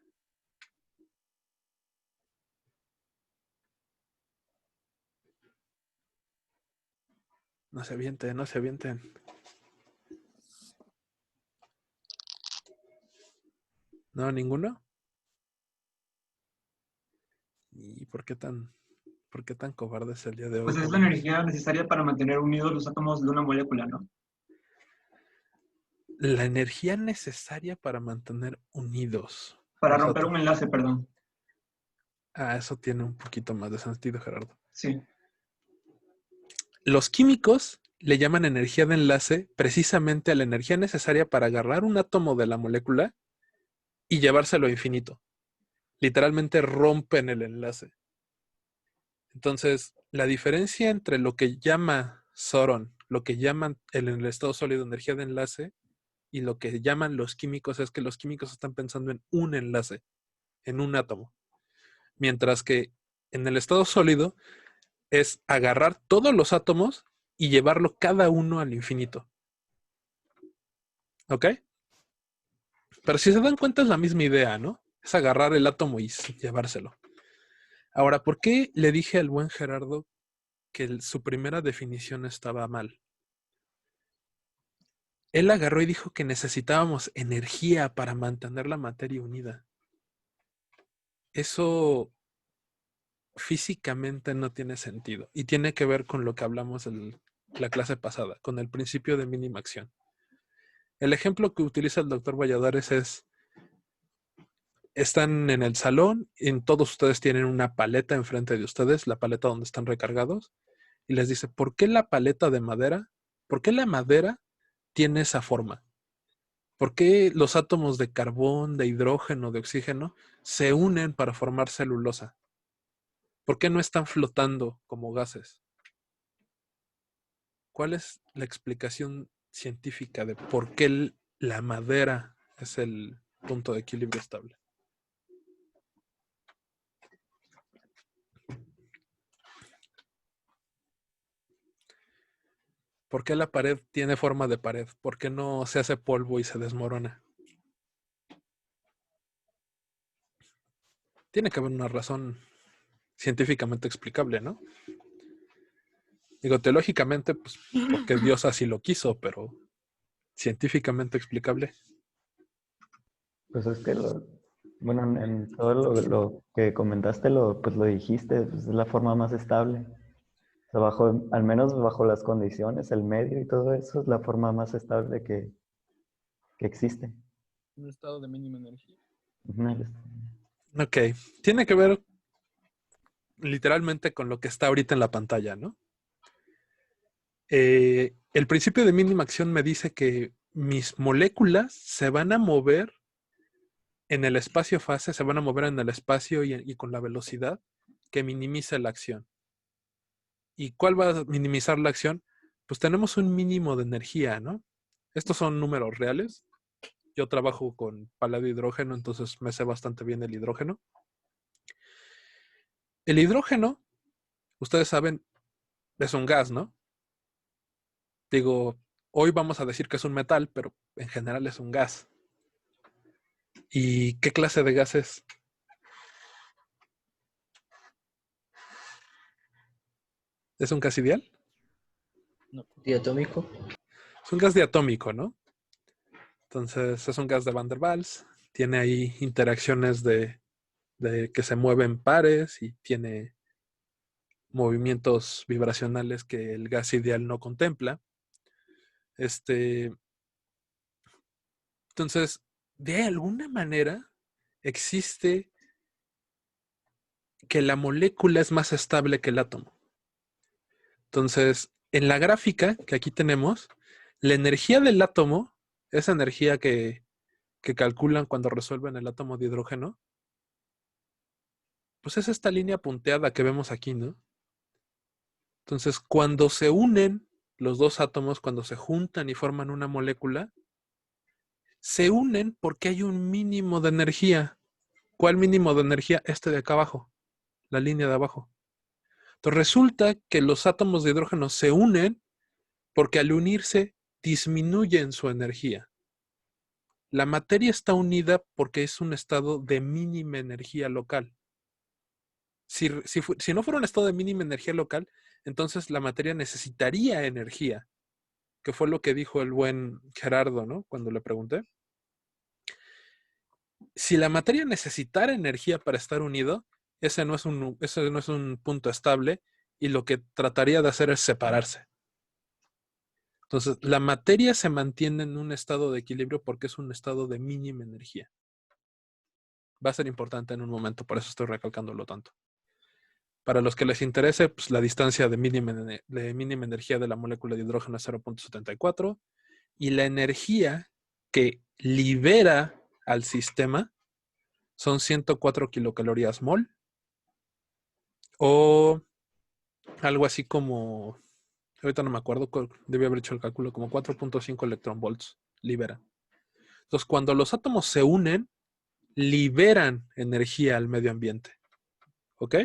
No se avienten, no se avienten. ¿No? ¿Ninguno? ¿Y por qué tan cobardes el día de hoy?
Pues es la energía necesaria para mantener unidos los átomos de una molécula, ¿no?
La energía necesaria para mantener unidos.
Para
los
romper
átomos.
un enlace, perdón.
Ah, eso tiene un poquito más de sentido, Gerardo.
Sí.
Los químicos le llaman energía de enlace precisamente a la energía necesaria para agarrar un átomo de la molécula y llevárselo a infinito. Literalmente rompen el enlace. Entonces, la diferencia entre lo que llama Soron, lo que llaman en el estado sólido energía de enlace, y lo que llaman los químicos es que los químicos están pensando en un enlace, en un átomo. Mientras que en el estado sólido es agarrar todos los átomos y llevarlo cada uno al infinito. ¿Ok? Pero si se dan cuenta es la misma idea, ¿no? Es agarrar el átomo y llevárselo. Ahora, ¿por qué le dije al buen Gerardo que su primera definición estaba mal? Él agarró y dijo que necesitábamos energía para mantener la materia unida. Eso físicamente no tiene sentido y tiene que ver con lo que hablamos en la clase pasada, con el principio de mínima acción. El ejemplo que utiliza el doctor Valladares es, están en el salón y todos ustedes tienen una paleta enfrente de ustedes, la paleta donde están recargados, y les dice, ¿por qué la paleta de madera? ¿Por qué la madera tiene esa forma? ¿Por qué los átomos de carbón, de hidrógeno, de oxígeno se unen para formar celulosa? ¿Por qué no están flotando como gases? ¿Cuál es la explicación científica de por qué la madera es el punto de equilibrio estable? ¿Por qué la pared tiene forma de pared? ¿Por qué no se hace polvo y se desmorona? Tiene que haber una razón científicamente explicable, ¿no? Digo, teológicamente, pues porque Dios así lo quiso, pero científicamente explicable.
Pues es que, bueno, en todo lo que comentaste, pues lo dijiste, pues es la forma más estable. O sea, al menos bajo las condiciones, el medio y todo eso, es la forma más estable que existe.
Un estado de mínima energía.
Ujú.
Ok, tiene que ver literalmente con lo que está ahorita en la pantalla, ¿no? El principio de mínima acción me dice que mis moléculas se van a mover en el espacio-fase, se van a mover en el espacio y con la velocidad que minimiza la acción. ¿Y cuál va a minimizar la acción? Pues tenemos un mínimo de energía, ¿no? Estos son números reales. Yo trabajo con paladio hidrógeno, entonces me sé bastante bien el hidrógeno. El hidrógeno, ustedes saben, es un gas, ¿no? Digo, hoy vamos a decir que es un metal, pero en general es un gas. ¿Y qué clase de gas es? ¿Es un gas ideal?
No.
Diatómico.
Es un gas diatómico, ¿no? Entonces es un gas de Van der Waals. Tiene ahí interacciones de que se mueven pares y tiene movimientos vibracionales que el gas ideal no contempla. Entonces, de alguna manera existe que la molécula es más estable que el átomo. Entonces, en la gráfica que aquí tenemos, la energía del átomo, esa energía que calculan cuando resuelven el átomo de hidrógeno, pues es esta línea punteada que vemos aquí, ¿no? Entonces, cuando se unen los dos átomos, cuando se juntan y forman una molécula, se unen porque hay un mínimo de energía. ¿Cuál mínimo de energía? Este de acá abajo, la línea de abajo. Entonces resulta que los átomos de hidrógeno se unen porque al unirse disminuyen su energía. La materia está unida porque es un estado de mínima energía local. Si no fuera un estado de mínima energía local, entonces la materia necesitaría energía, que fue lo que dijo el buen Gerardo, ¿no? Cuando le pregunté. Si la materia necesitara energía para estar unido, ese no es un punto estable y lo que trataría de hacer es separarse. Entonces, la materia se mantiene en un estado de equilibrio porque es un estado de mínima energía. Va a ser importante en un momento, por eso estoy recalcándolo tanto. Para los que les interese, pues la distancia de mínima energía de la molécula de hidrógeno es 0.74 y la energía que libera al sistema son 104 kilocalorías mol o algo así como, ahorita no me acuerdo, debí haber hecho el cálculo, como 4.5 electronvolts libera. Entonces, cuando los átomos se unen, liberan energía al medio ambiente. ¿Ok?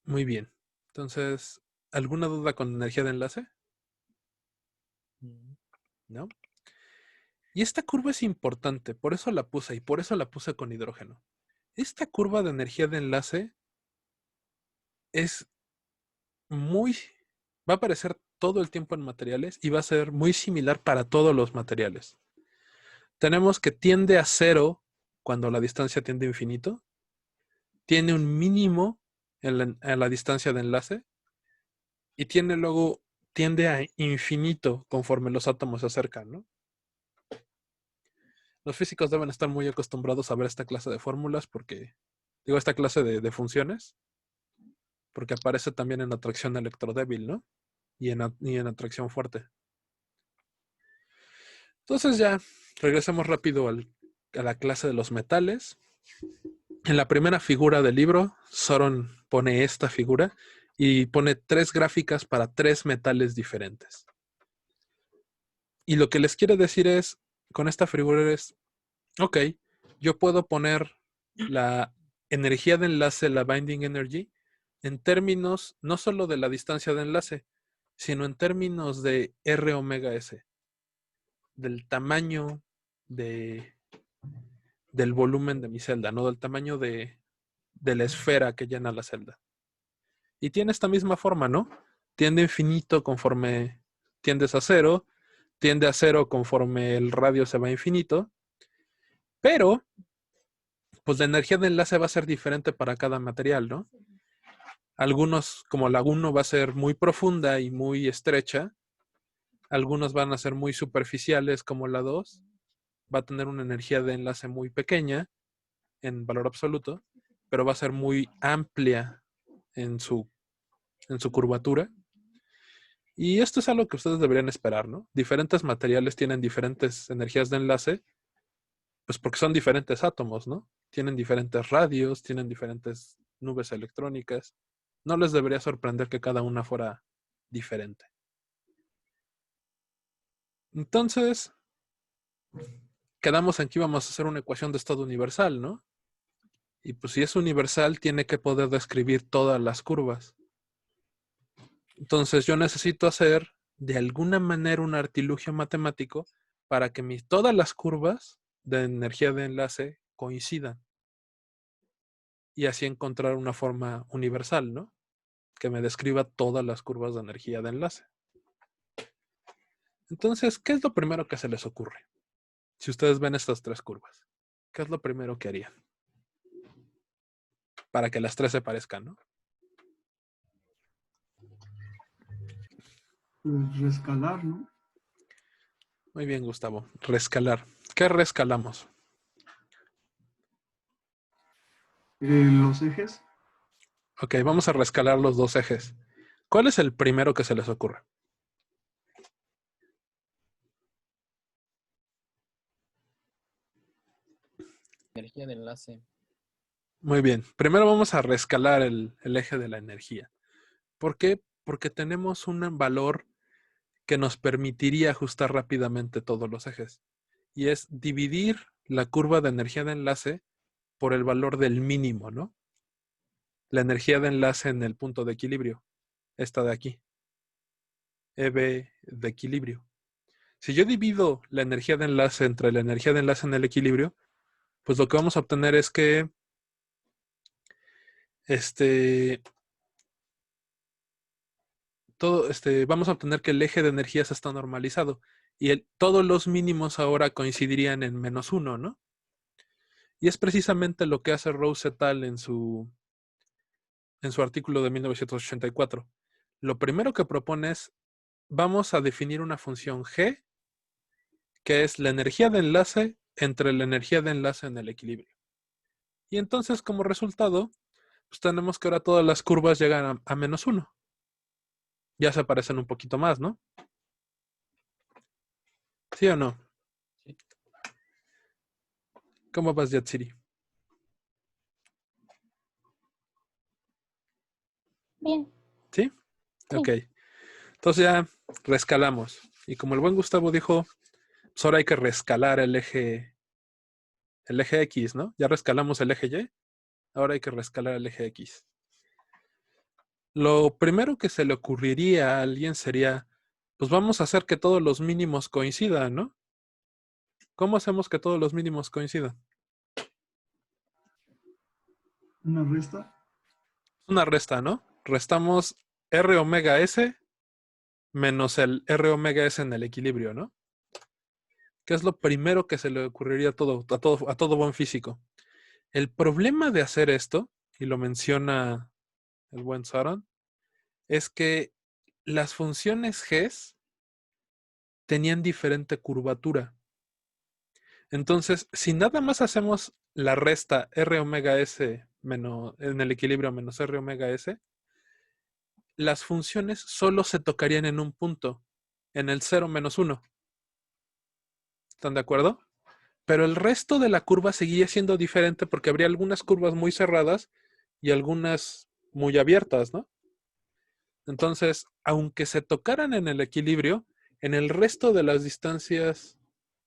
Muy bien. Entonces, ¿alguna duda con energía de enlace? ¿No? Y esta curva es importante, por eso la puse y por eso la puse con hidrógeno. Esta curva de energía de enlace es va a aparecer todo el tiempo en materiales y va a ser muy similar para todos los materiales. Tenemos que tiende a 0 cuando la distancia tiende a infinito, tiene un mínimo en la distancia de enlace y tiende a infinito conforme los átomos se acercan, ¿no? Los físicos deben estar muy acostumbrados a ver esta clase de fórmulas esta clase de funciones, porque aparece también en atracción electrodébil, ¿no? Y en atracción fuerte. Entonces ya, regresemos rápido a la clase de los metales. En la primera figura del libro, Soron pone esta figura y pone 3 gráficas para 3 metales diferentes. Y lo que les quiere decir es, con esta figura es, ok, yo puedo poner la energía de enlace, la binding energy, en términos no solo de la distancia de enlace, sino en términos de R omega S, del tamaño de del volumen de mi celda, no del tamaño de la esfera que llena la celda. Y tiene esta misma forma, ¿no? Tiende a infinito conforme tiendes a cero, tiende a cero conforme el radio se va a infinito, pero pues la energía de enlace va a ser diferente para cada material, ¿no? Algunos, como la 1 va a ser muy profunda y muy estrecha, algunos van a ser muy superficiales como la 2, va a tener una energía de enlace muy pequeña en valor absoluto, pero va a ser muy amplia en su curvatura. Y esto es algo que ustedes deberían esperar, ¿no? Diferentes materiales tienen diferentes energías de enlace, pues porque son diferentes átomos, ¿no? Tienen diferentes radios, tienen diferentes nubes electrónicas. No les debería sorprender que cada una fuera diferente. Entonces, quedamos en que íbamos a hacer una ecuación de estado universal, ¿no? Y pues si es universal, tiene que poder describir todas las curvas. Entonces yo necesito hacer de alguna manera un artilugio matemático para que todas las curvas de energía de enlace coincidan. Y así encontrar una forma universal, ¿no? Que me describa todas las curvas de energía de enlace. Entonces, ¿qué es lo primero que se les ocurre? Si ustedes ven estas tres curvas, ¿qué es lo primero que harían? Para que las tres se parezcan, ¿no?
Pues rescalar, ¿no?
Muy bien, Gustavo. Rescalar. ¿Qué rescalamos?
Los ejes.
Ok, vamos a rescalar los dos ejes. ¿Cuál es el primero que se les ocurre?
Energía de enlace.
Muy bien. Primero vamos a rescalar el eje de la energía. ¿Por qué? Porque tenemos un valor que nos permitiría ajustar rápidamente todos los ejes. Y es dividir la curva de energía de enlace por el valor del mínimo, ¿no? La energía de enlace en el punto de equilibrio. Esta de aquí. EB de equilibrio. Si yo divido la energía de enlace entre la energía de enlace en el equilibrio, pues lo que vamos a obtener es que vamos a obtener que el eje de energías está normalizado y todos los mínimos ahora coincidirían en -1, ¿no? Y es precisamente lo que hace Rose et al. En su artículo de 1984. Lo primero que propone es, vamos a definir una función G, que es la energía de enlace entre la energía de enlace en el equilibrio. Y entonces, como resultado, pues tenemos que ahora todas las curvas llegan a -1. Ya se parecen un poquito más, ¿no? ¿Sí o no?
Sí.
¿Cómo vas, Yatsiri?
Bien.
¿Sí?
Sí.
Ok. Entonces ya rescalamos. Y como el buen Gustavo dijo, pues ahora hay que rescalar el eje X, ¿no? Ya rescalamos el eje Y. Ahora hay que rescalar el eje X. Lo primero que se le ocurriría a alguien sería, pues vamos a hacer que todos los mínimos coincidan, ¿no? ¿Cómo hacemos que todos los mínimos coincidan?
Una resta.
Una resta, ¿no? Restamos R omega S menos el R omega S en el equilibrio, ¿no? ¿Qué es lo primero que se le ocurriría a todo buen físico? El problema de hacer esto, y lo menciona el buen Saron, es que las funciones G tenían diferente curvatura. Entonces, si nada más hacemos la resta R omega S menos, en el equilibrio menos R omega S, las funciones solo se tocarían en un punto, en el 0 menos 1. ¿Están de acuerdo? Pero el resto de la curva seguiría siendo diferente porque habría algunas curvas muy cerradas y algunas muy abiertas, ¿no? Entonces, aunque se tocaran en el equilibrio, en el resto de las distancias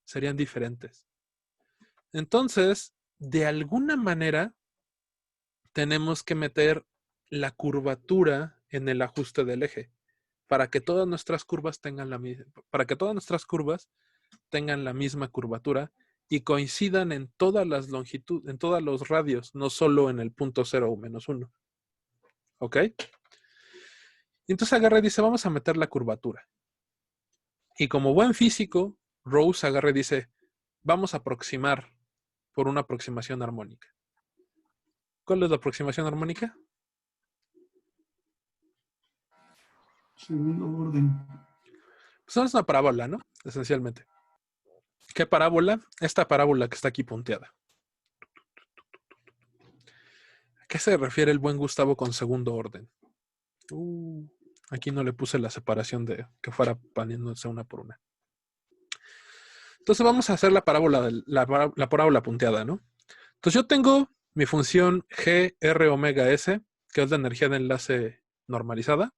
serían diferentes. Entonces, de alguna manera, tenemos que meter la curvatura en el ajuste del eje para que todas nuestras curvas tengan la misma curvatura y coincidan en todas las longitudes, en todos los radios, no solo en el punto 0 o -1. ¿Ok? Y entonces agarra y dice, vamos a meter la curvatura. Y como buen físico, Rose agarra y dice, vamos a aproximar por una aproximación armónica. ¿Cuál es la aproximación armónica?
Segundo orden.
Pues es una parábola, ¿no? Esencialmente. ¿Qué parábola? Esta parábola que está aquí punteada. ¿A qué se refiere el buen Gustavo con segundo orden? Aquí no le puse la separación de que fuera poniéndose una por una. Entonces vamos a hacer la parábola, la parábola punteada, ¿no? Entonces yo tengo mi función G, R, omega, S, que es la energía de enlace normalizada,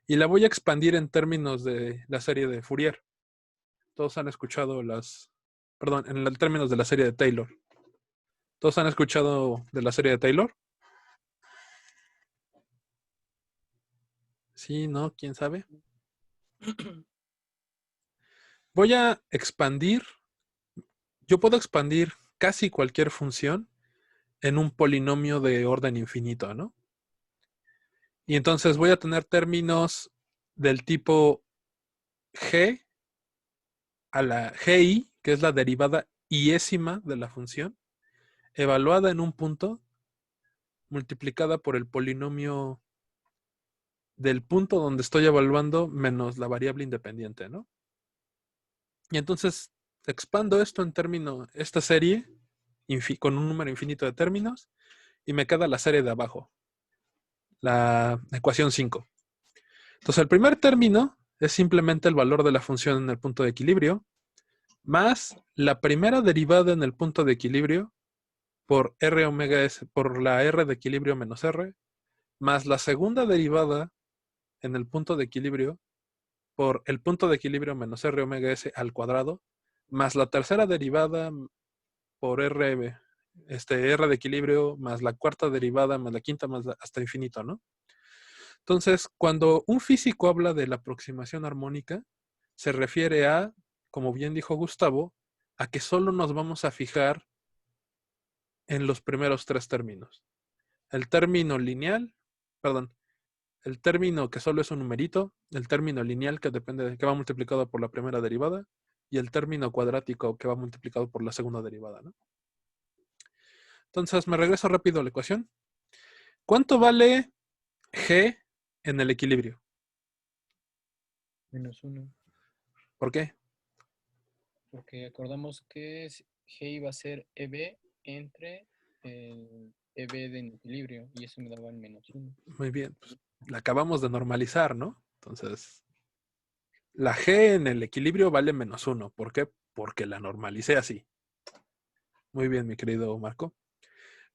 y la voy a expandir en términos de la serie de Fourier. Todos han escuchado en términos de la serie de Taylor. ¿Todos han escuchado de la serie de Taylor? Sí, ¿no? ¿Quién sabe? Voy a expandir. Yo puedo expandir casi cualquier función en un polinomio de orden infinito, ¿no? Y entonces voy a tener términos del tipo G a la GI, que es la derivada iésima de la función, evaluada en un punto, multiplicada por el polinomio del punto donde estoy evaluando menos la variable independiente, ¿no? Y entonces expando esto en términos, esta serie, con un número infinito de términos, y me queda la serie de abajo, la ecuación 5. Entonces el primer término es simplemente el valor de la función en el punto de equilibrio, más la primera derivada en el punto de equilibrio por R omega S, por la R de equilibrio menos R, más la segunda derivada en el punto de equilibrio por el punto de equilibrio menos R omega S al cuadrado, más la tercera derivada por R de equilibrio, más la cuarta derivada, más la quinta, más hasta infinito, ¿no? Entonces, cuando un físico habla de la aproximación armónica, se refiere a, como bien dijo Gustavo, a que solo nos vamos a fijar en los primeros tres términos. El término lineal, perdón, el término que solo es un numerito, el término lineal que depende, que va multiplicado por la primera derivada, y el término cuadrático que va multiplicado por la segunda derivada, ¿no? Entonces, me regreso rápido a la ecuación. ¿Cuánto vale G en el equilibrio?
-1.
¿Por qué?
Porque acordamos que G iba a ser EB entre el EB de equilibrio y eso me daba el -1.
Muy bien. Pues, la acabamos de normalizar, ¿no? Entonces, la G en el equilibrio vale -1. ¿Por qué? Porque la normalicé así. Muy bien, mi querido Marco.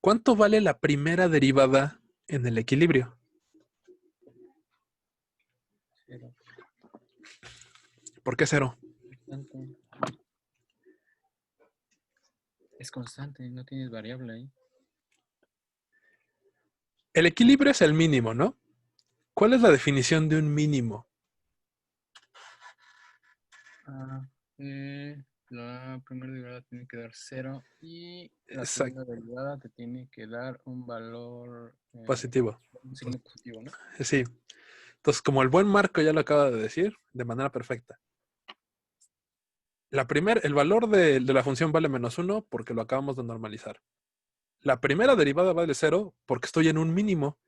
¿Cuánto vale la primera derivada en el equilibrio?
0.
¿Por qué 0?
Constante. Es constante, no tienes variable ahí.
El equilibrio es el mínimo, ¿no? ¿Cuál es la definición de un mínimo?
La primera derivada tiene que dar 0 y la
Exacto.
segunda derivada te tiene que dar un valor
Positivo.
un signo positivo, ¿no?
Sí. Entonces, como el buen Marco ya lo acaba de decir, de manera perfecta. El valor de la función vale -1 porque lo acabamos de normalizar. La primera derivada vale 0 porque estoy en un mínimo.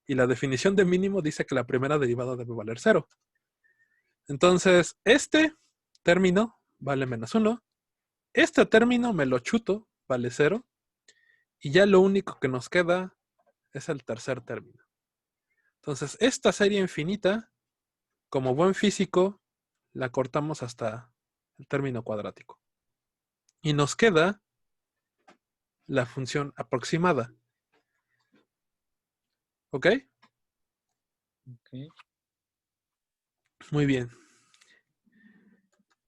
Y la definición de mínimo dice que la primera derivada debe valer 0. Entonces, este término vale -1. Este término me lo chuto, vale 0. Y ya lo único que nos queda es el tercer término. Entonces, esta serie infinita, como buen físico, la cortamos hasta el término cuadrático. Y nos queda la función aproximada. ¿Ok?
Ok.
Muy bien.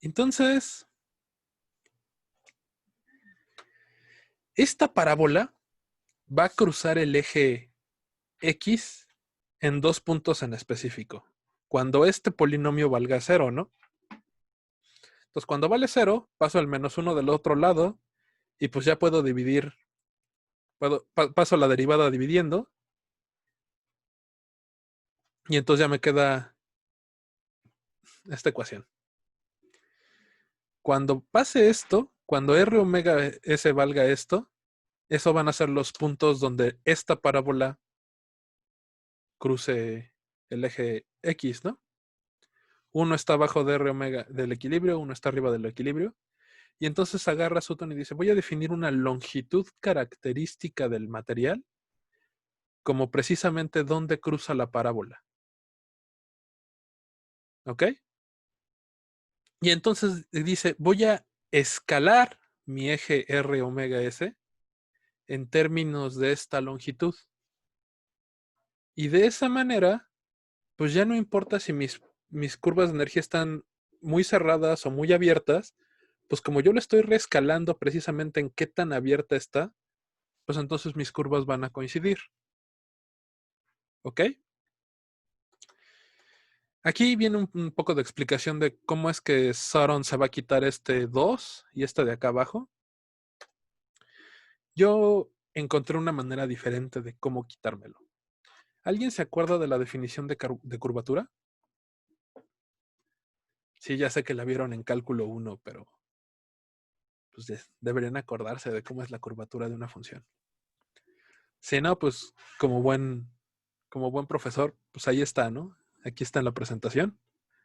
Entonces, esta parábola va a cruzar el eje X en dos puntos en específico. Cuando este polinomio valga 0, ¿no? Entonces, cuando vale 0, paso el -1 del otro lado y pues ya puedo dividir, paso la derivada dividiendo y entonces ya me queda esta ecuación. Cuando pase esto, cuando R omega S valga esto, eso van a ser los puntos donde esta parábola cruce el eje X, ¿no? Uno está abajo de R omega del equilibrio, uno está arriba del equilibrio. Y entonces agarra Sutton y dice, voy a definir una longitud característica del material como precisamente donde cruza la parábola. ¿Ok? Y entonces dice, voy a escalar mi eje R omega S en términos de esta longitud. Y de esa manera, pues ya no importa si mis curvas de energía están muy cerradas o muy abiertas, pues como yo le estoy reescalando precisamente en qué tan abierta está, pues entonces mis curvas van a coincidir. ¿Ok? Aquí viene un poco de explicación de cómo es que Sauron se va a quitar este 2 y este de acá abajo. Yo encontré una manera diferente de cómo quitármelo. ¿Alguien se acuerda de la definición de curvatura? Sí, ya sé que la vieron en cálculo 1, pero pues deberían acordarse de cómo es la curvatura de una función. Si no, pues como buen profesor, pues ahí está, ¿no? Aquí está en la presentación.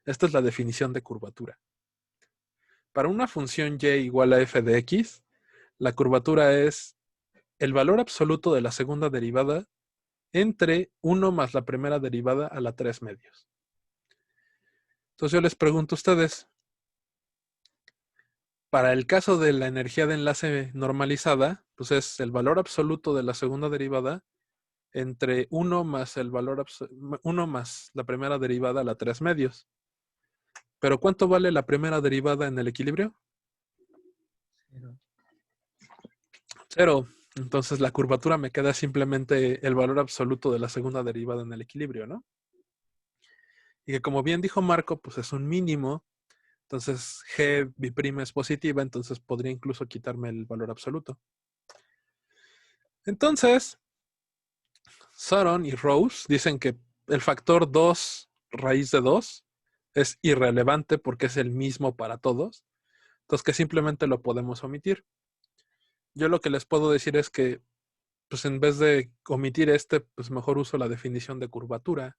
Esta es la definición de curvatura. Para una función y igual a f de x, la curvatura es el valor absoluto de la segunda derivada entre 1 más la primera derivada a la 3 medios. Entonces yo les pregunto a ustedes, para el caso de la energía de enlace normalizada, pues es el valor absoluto de la segunda derivada entre 1 más el valor 1 más la primera derivada a la 3 medios. ¿Pero cuánto vale la primera derivada en el equilibrio? 0. Entonces la curvatura me queda simplemente el valor absoluto de la segunda derivada en el equilibrio, ¿no? Y que como bien dijo Marco, pues es un mínimo. Entonces G bi'prima es positiva, entonces podría incluso quitarme el valor absoluto. Entonces, Sauron y Rose dicen que el factor 2 raíz de 2 es irrelevante porque es el mismo para todos. Entonces que simplemente lo podemos omitir. Yo lo que les puedo decir es que pues en vez de omitir pues mejor uso la definición de curvatura.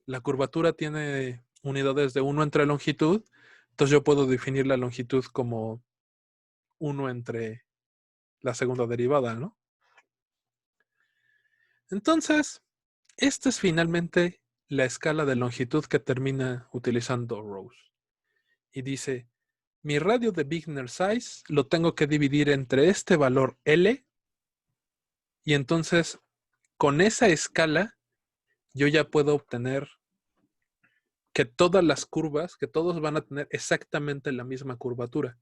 La curvatura tiene unidades de 1 entre longitud, entonces yo puedo definir la longitud como 1 entre la segunda derivada, ¿no? Entonces, esta es finalmente la escala de longitud que termina utilizando Rose. Y dice, mi radio de Wigner size lo tengo que dividir entre este valor L, y entonces con esa escala yo ya puedo obtener que todas las curvas, que todos van a tener exactamente la misma curvatura.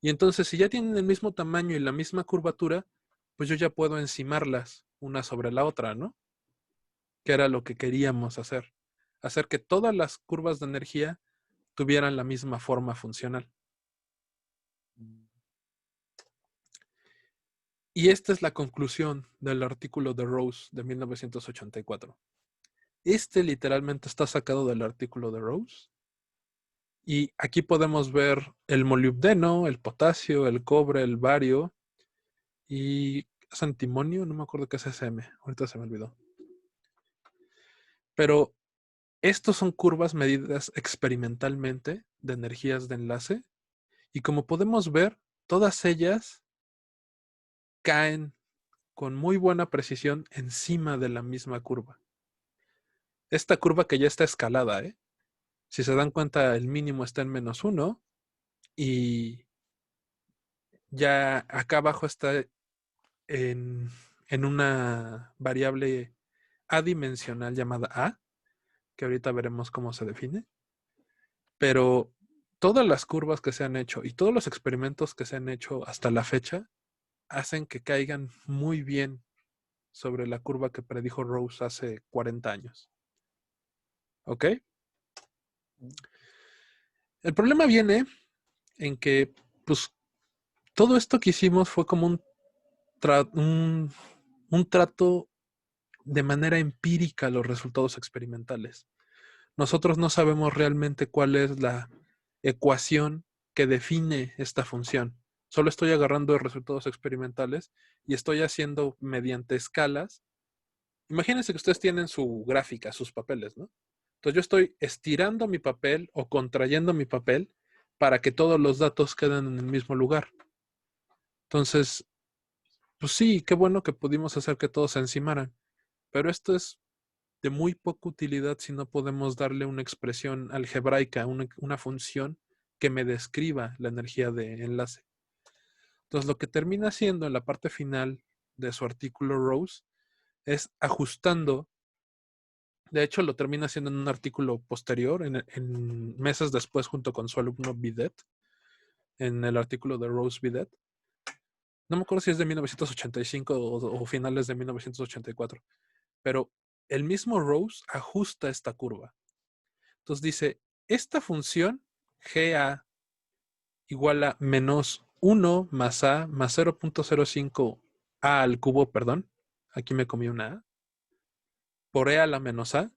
Y entonces, si ya tienen el mismo tamaño y la misma curvatura, pues yo ya puedo encimarlas una sobre la otra, ¿no? Que era lo que queríamos hacer. Hacer que todas las curvas de energía tuvieran la misma forma funcional. Y esta es la conclusión del artículo de Rose de 1984. Este literalmente está sacado del artículo de Rose. Y aquí podemos ver el molibdeno, el potasio, el cobre, el bario y ¿es antimonio? No me acuerdo qué es SM. Ahorita se me olvidó. Pero estos son curvas medidas experimentalmente de energías de enlace. Y como podemos ver, todas ellas caen con muy buena precisión encima de la misma curva. Esta curva que ya está escalada, ¿eh? Si se dan cuenta, el mínimo está en -1 y ya acá abajo está en una variable adimensional llamada A, que ahorita veremos cómo se define. Pero todas las curvas que se han hecho y todos los experimentos que se han hecho hasta la fecha hacen que caigan muy bien sobre la curva que predijo Rose hace 40 años. ¿Ok? El problema viene en que, pues, todo esto que hicimos fue como un trato de manera empírica a los resultados experimentales. Nosotros no sabemos realmente cuál es la ecuación que define esta función. Solo estoy agarrando resultados experimentales y estoy haciendo mediante escalas. Imagínense que ustedes tienen su gráfica, sus papeles, ¿no? Entonces yo estoy estirando mi papel o contrayendo mi papel para que todos los datos queden en el mismo lugar. Entonces, pues sí, qué bueno que pudimos hacer que todos se encimaran, pero esto es de muy poca utilidad si no podemos darle una expresión algebraica, una función que me describa la energía de enlace. Entonces, lo que termina haciendo en la parte final de su artículo Rose es ajustando. De hecho, lo termina haciendo en un artículo posterior, en meses después, junto con su alumno Bidet, en el artículo de Rose Bidet. No me acuerdo si es de 1985 o finales de 1984, pero el mismo Rose ajusta esta curva. Entonces dice, esta función GA igual a menos 1 más A más 0.05 A al cubo, perdón, aquí me comí una A, por E a la menos A,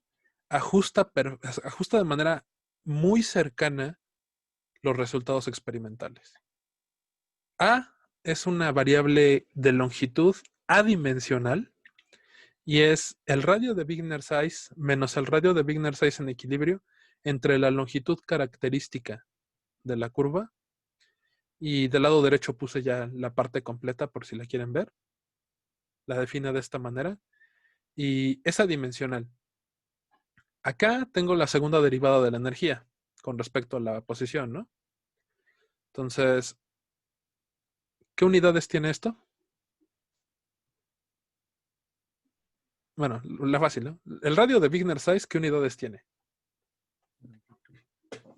ajusta de manera muy cercana los resultados experimentales. A es una variable de longitud adimensional y es el radio de Wigner size menos el radio de Wigner size en equilibrio entre la longitud característica de la curva, y del lado derecho puse ya la parte completa por si la quieren ver. La define de esta manera y es adimensional. Acá tengo la segunda derivada de la energía con respecto a la posición, ¿no? Entonces, ¿qué unidades tiene esto? Bueno, la fácil, ¿no? El radio de Wigner size, ¿qué unidades tiene?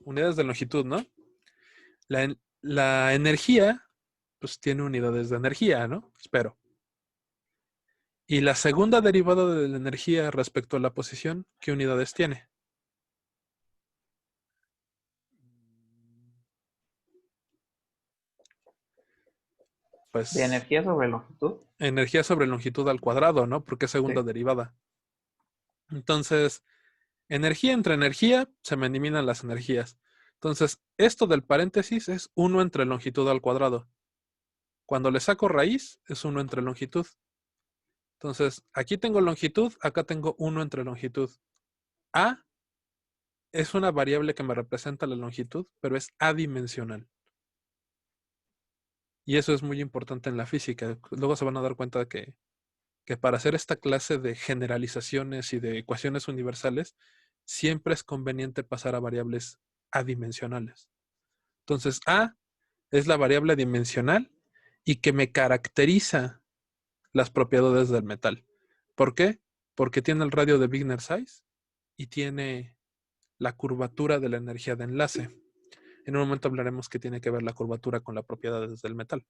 Unidades de longitud, ¿no? La energía, pues tiene unidades de energía, ¿no? Espero. Y la segunda derivada de la energía respecto a la posición, ¿qué unidades tiene? Pues
De energía sobre longitud.
energía sobre longitud al cuadrado, ¿no? Porque es segunda derivada. Entonces, energía entre energía, se me eliminan las energías. Entonces, esto del paréntesis es 1 entre longitud al cuadrado. Cuando le saco raíz, es 1 entre longitud. Entonces, aquí tengo longitud, acá tengo 1 entre longitud. A es una variable que me representa la longitud, pero es adimensional. Y eso es muy importante en la física. Luego se van a dar cuenta de que para hacer esta clase de generalizaciones y de ecuaciones universales, siempre es conveniente pasar a variables adimensionales. Entonces, A es la variable dimensional y que me caracteriza las propiedades del metal. ¿Por qué? Porque tiene el radio de Wigner size y tiene la curvatura de la energía de enlace. En un momento hablaremos que tiene que ver la curvatura con las propiedades del metal.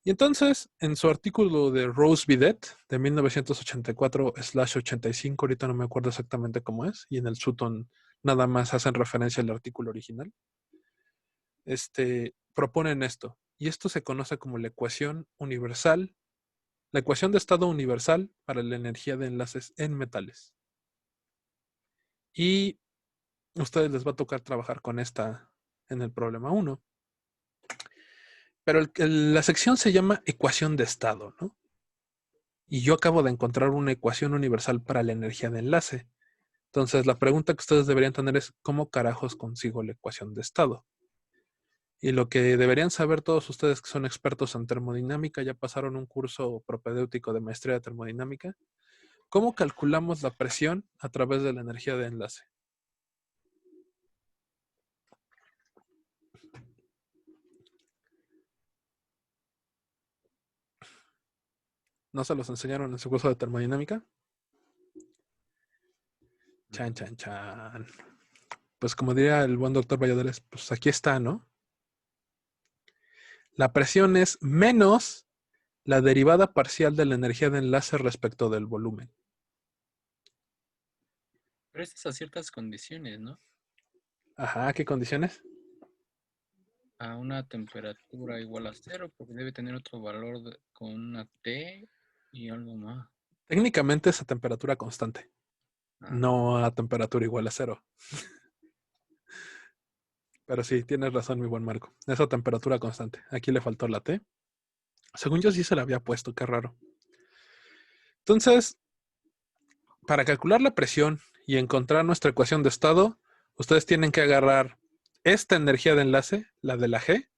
Y entonces, en su artículo de Rose Bidet, de 1984/85, ahorita no me acuerdo exactamente cómo es, y en el Sutton nada más hacen referencia al artículo original, proponen esto. Y esto se conoce como la ecuación universal, la ecuación de estado universal para la energía de enlaces en metales. Y a ustedes les va a tocar trabajar con esta en el problema 1. Pero la sección se llama ecuación de estado, ¿no? Y yo acabo de encontrar una ecuación universal para la energía de enlace. Entonces, la pregunta que ustedes deberían tener es, ¿cómo carajos consigo la ecuación de estado? Y lo que deberían saber todos ustedes que son expertos en termodinámica, ya pasaron un curso propedéutico de maestría de termodinámica, ¿cómo calculamos la presión a través de la energía de enlace? ¿No se los enseñaron en su curso de termodinámica? Chan, chan, chan. Pues como diría el buen doctor Valladares, pues aquí está, ¿no? La presión es menos la derivada parcial de la energía de enlace respecto del volumen.
Pero estas a ciertas condiciones, ¿no?
Ajá, ¿qué condiciones?
A una temperatura igual a 0, porque debe tener otro valor con una T y algo más.
Técnicamente es a temperatura constante,
Ah,
no a temperatura igual a 0. Pero sí, tienes razón, mi buen Marco. Es a temperatura constante. Aquí le faltó la T. Según yo sí se la había puesto, qué raro. Entonces, para calcular la presión y encontrar nuestra ecuación de estado, ustedes tienen que agarrar esta energía de enlace, la de la G,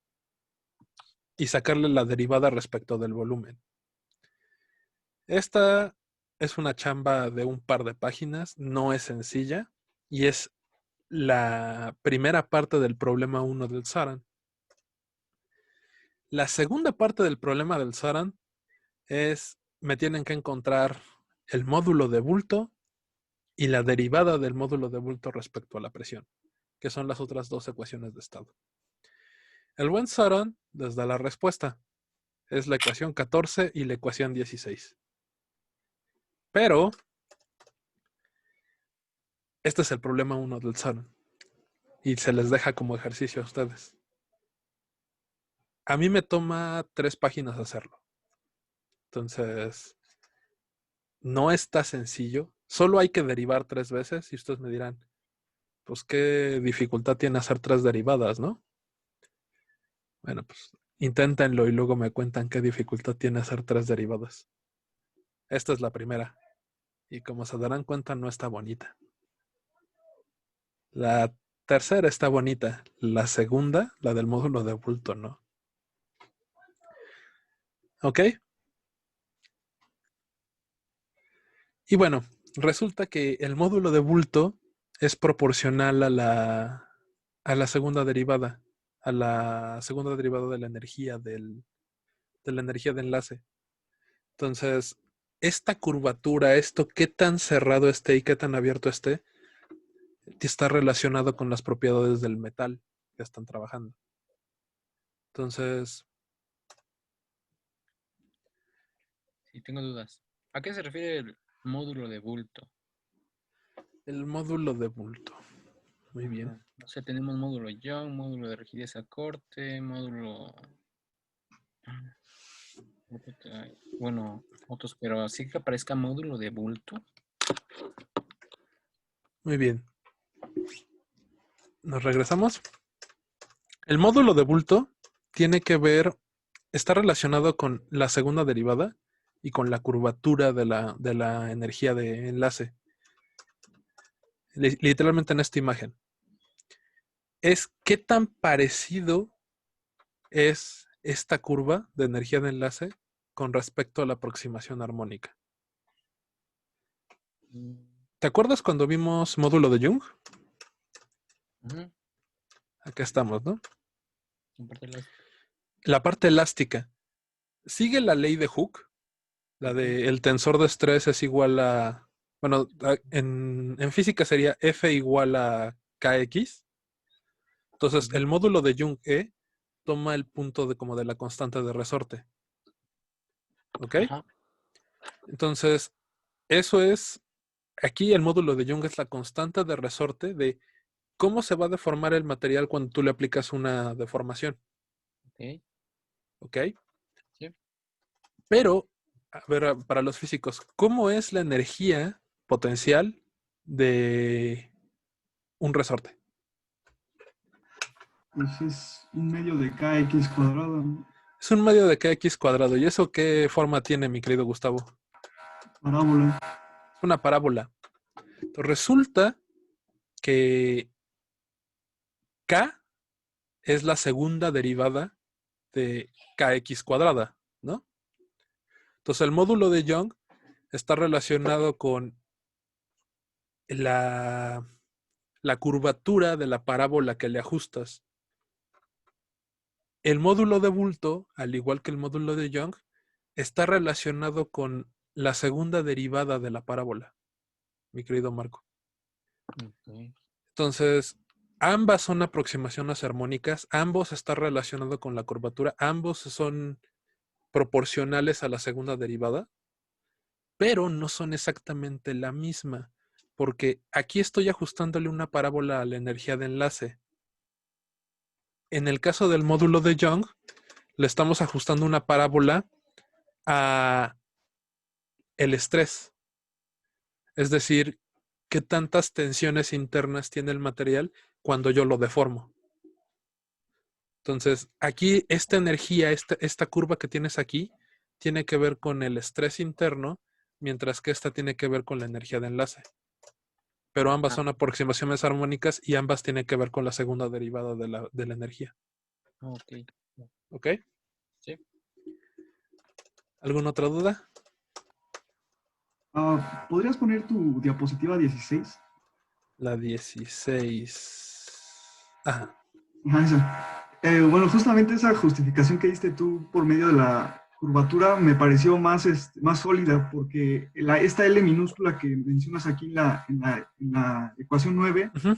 y sacarle la derivada respecto del volumen. Esta es una chamba de un par de páginas, no es sencilla, y es la primera parte del problema 1 del Saran. La segunda parte del problema del Saran es, me tienen que encontrar el módulo de bulto y la derivada del módulo de bulto respecto a la presión, que son las otras dos ecuaciones de estado. El buen Saran les da la respuesta. Es la ecuación 14 y la ecuación 16. Pero, este es el problema 1 del Saran. Y se les deja como ejercicio a ustedes. A mí me toma 3 páginas hacerlo. Entonces, no está sencillo. Solo hay que derivar 3 veces y ustedes me dirán, pues qué dificultad tiene hacer 3 derivadas, ¿no? Bueno, pues inténtenlo y luego me cuentan qué dificultad tiene hacer 3 derivadas. Esta es la primera. Y como se darán cuenta, no está bonita. La tercera está bonita. La segunda, la del módulo de bulto, no. ¿Ok? Y bueno, resulta que el módulo de bulto es proporcional a la segunda derivada. A la segunda derivada de la energía de la energía de enlace. Entonces, esta curvatura, esto qué tan cerrado esté y qué tan abierto esté, está relacionado con las propiedades del metal que están trabajando. Entonces,
sí, tengo dudas. ¿A qué se refiere el módulo de bulto?
el módulo de bulto. Muy bien.
Ajá. O sea, tenemos módulo Young, módulo de rigidez a corte, módulo... Bueno, otros, pero así que aparezca módulo de bulto.
Muy bien. Nos regresamos. El módulo de bulto tiene que ver, está relacionado con la segunda derivada y con la curvatura de la energía de enlace. Literalmente en esta imagen. Es qué tan parecido es esta curva de energía de enlace con respecto a la aproximación armónica. ¿Te acuerdas cuando vimos módulo de Young?
Ujú.
Acá estamos, ¿no?
Aparte las-
La parte elástica. Sigue la ley de Hooke, la de el tensor de estrés es igual a, bueno, en física sería F igual a KX. Entonces,
Ujú.
el módulo de Young E toma el punto de como de la constante de resorte. ¿Ok?
Ajá.
Entonces, eso es, aquí el módulo de Young es la constante de resorte de cómo se va a deformar el material cuando tú le aplicas una deformación.
Ok.
¿Ok?
Sí.
Pero, a ver, para los físicos, ¿cómo es la energía potencial de un resorte?
Pues es un medio de KX cuadrado, ¿no?
Es un medio de kx cuadrado. ¿Y eso qué forma tiene, mi querido Gustavo?
Parábola.
Es una parábola. Entonces, resulta que K es la segunda derivada de kx cuadrada, ¿no? Entonces, el módulo de Young está relacionado con la curvatura de la parábola que le ajustas. El módulo de bulto, al igual que el módulo de Young, está relacionado con la segunda derivada de la parábola, mi querido Marco.
Ok.
Entonces, ambas son aproximaciones armónicas, ambos están relacionados con la curvatura, ambos son proporcionales a la segunda derivada, pero no son exactamente la misma, porque aquí estoy ajustándole una parábola a la energía de enlace. En el caso del módulo de Young, le estamos ajustando una parábola a el estrés. Es decir, qué tantas tensiones internas tiene el material cuando yo lo deformo. Entonces, aquí esta energía, esta curva que tienes aquí, tiene que ver con el estrés interno, mientras que esta tiene que ver con la energía de enlace. Pero ambas son aproximaciones armónicas y ambas tienen que ver con la segunda derivada de la energía.
Ok.
¿Ok?
Sí.
¿Alguna otra duda?
¿Podrías poner tu diapositiva 16?
La 16. Ajá.
Ajá, esa. Bueno, justamente esa justificación que diste tú por medio de la curvatura me pareció más, más sólida, porque esta L minúscula que mencionas aquí en la ecuación 9
Uh-huh.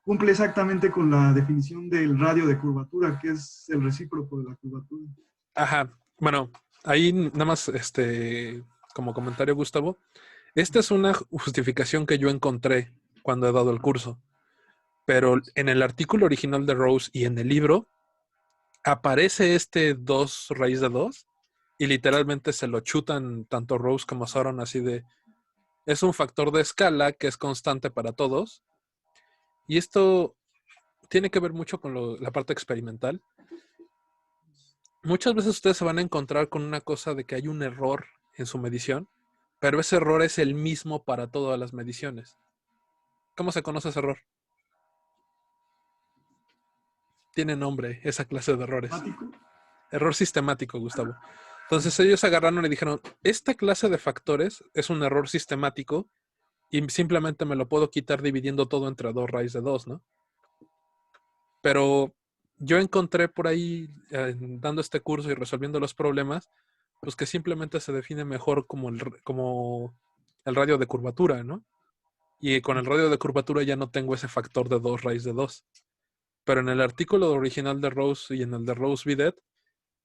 cumple exactamente con la definición del radio de curvatura, que es el recíproco de la curvatura.
Ajá. Bueno, ahí nada más, como comentario, Gustavo, esta es una justificación que yo encontré cuando he dado el curso, pero en el artículo original de Rose y en el libro aparece este 2 raíz de 2 y literalmente se lo chutan tanto Rose como Sauron así de, es un factor de escala que es constante para todos, y esto tiene que ver mucho con la parte experimental. Muchas veces ustedes se van a encontrar con una cosa de que hay un error en su medición, pero ese error es el mismo para todas las mediciones. ¿Cómo se conoce ese error? Tiene nombre esa clase de errores. Error sistemático, Gustavo. Entonces ellos agarraron y dijeron, esta clase de factores es un error sistemático y simplemente me lo puedo quitar dividiendo todo entre 2 raíz de 2, ¿no? Pero yo encontré por ahí, dando este curso y resolviendo los problemas, pues que simplemente se define mejor como el radio de curvatura, ¿no? Y con el radio de curvatura ya no tengo ese factor de 2 raíz de 2. Pero en el artículo original de Rose y en el de Rose Videt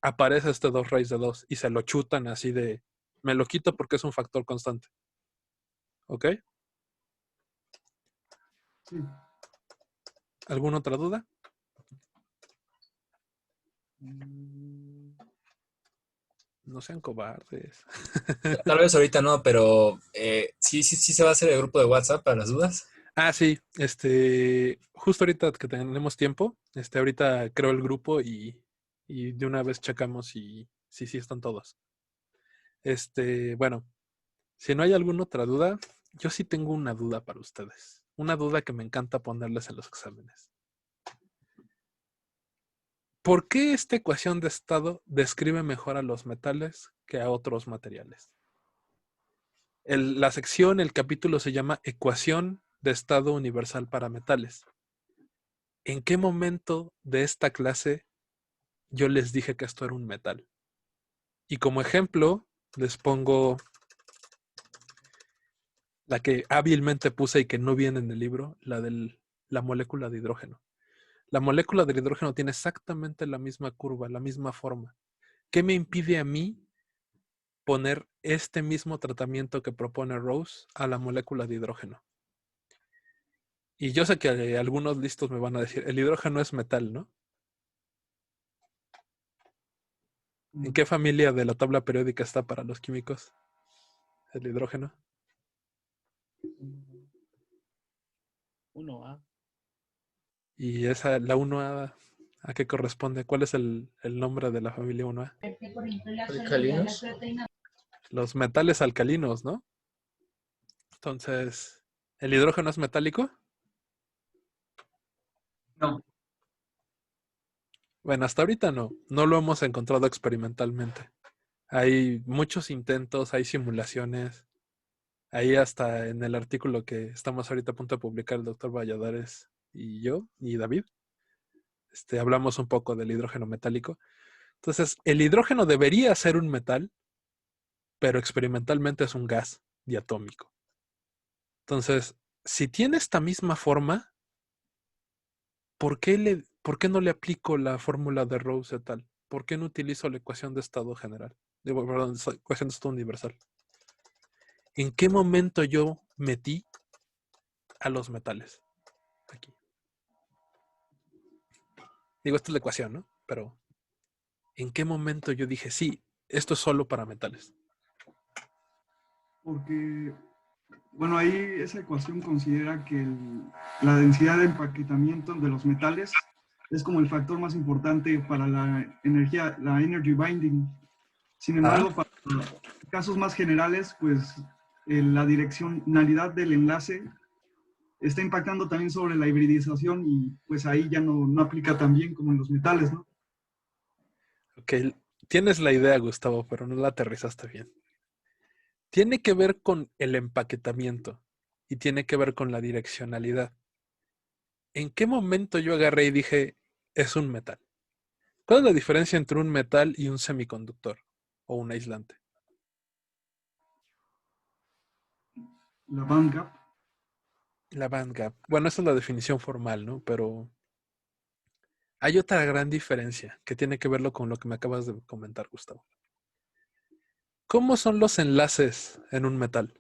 aparece este 2 raíz de 2 y se lo chutan así de, me lo quito porque es un factor constante. ¿Ok?
Sí.
¿Alguna otra duda? No sean cobardes.
Tal vez ahorita no, pero sí se va a hacer el grupo de WhatsApp para las dudas.
Ah, sí, justo ahorita que tenemos tiempo, ahorita creo el grupo y de una vez checamos si están todos. Bueno, si no hay alguna otra duda, yo sí tengo una duda para ustedes. Una duda que me encanta ponerles en los exámenes. ¿Por qué esta ecuación de estado describe mejor a los metales que a otros materiales? La sección, el capítulo se llama Ecuación de estado universal para metales. ¿En qué momento de esta clase yo les dije que esto era un metal? Y como ejemplo, les pongo la que hábilmente puse y que no viene en el libro, la molécula de hidrógeno. La molécula del hidrógeno tiene exactamente la misma curva, la misma forma. ¿Qué me impide a mí poner este mismo tratamiento que propone Rose a la molécula de hidrógeno? Y yo sé que algunos listos me van a decir, el hidrógeno es metal, ¿no? ¿En qué familia de la tabla periódica está para los químicos el hidrógeno?
1A.
Y la 1A, ¿a qué corresponde? ¿Cuál es el nombre de la familia 1A?
¿Alcalinos?
Los metales alcalinos, ¿no? Entonces, ¿el hidrógeno es metálico?
No.
Bueno, hasta ahorita no. No lo hemos encontrado experimentalmente. Hay muchos intentos, hay simulaciones. Ahí hasta en el artículo que estamos ahorita a punto de publicar el doctor Valladares y yo, y David, hablamos un poco del hidrógeno metálico. Entonces, el hidrógeno debería ser un metal, pero experimentalmente es un gas diatómico. Entonces, si tiene esta misma forma, ¿por qué no le aplico la fórmula de Rose et al? ¿Por qué no utilizo la ecuación de estado general? Perdón, ecuación de estado universal. ¿En qué momento yo metí a los metales? Aquí. Digo, esta es la ecuación, ¿no? Pero ¿en qué momento yo dije, sí, esto es solo para metales?
Porque, bueno, ahí esa ecuación considera que la densidad de empaquetamiento de los metales es como el factor más importante para la energía, la energy binding. Sin embargo, para casos más generales, pues la direccionalidad del enlace está impactando también sobre la hibridización y pues ahí ya no aplica tan bien como en los metales, ¿no?
Ok, tienes la idea, Gustavo, pero no la aterrizaste bien. Tiene que ver con el empaquetamiento y tiene que ver con la direccionalidad. ¿En qué momento yo agarré y dije, es un metal? ¿Cuál es la diferencia entre un metal y un semiconductor o un aislante?
La band gap.
La band gap. Bueno, esa es la definición formal, ¿no? Pero hay otra gran diferencia que tiene que verlo con lo que me acabas de comentar, Gustavo. ¿Cómo son los enlaces en un metal?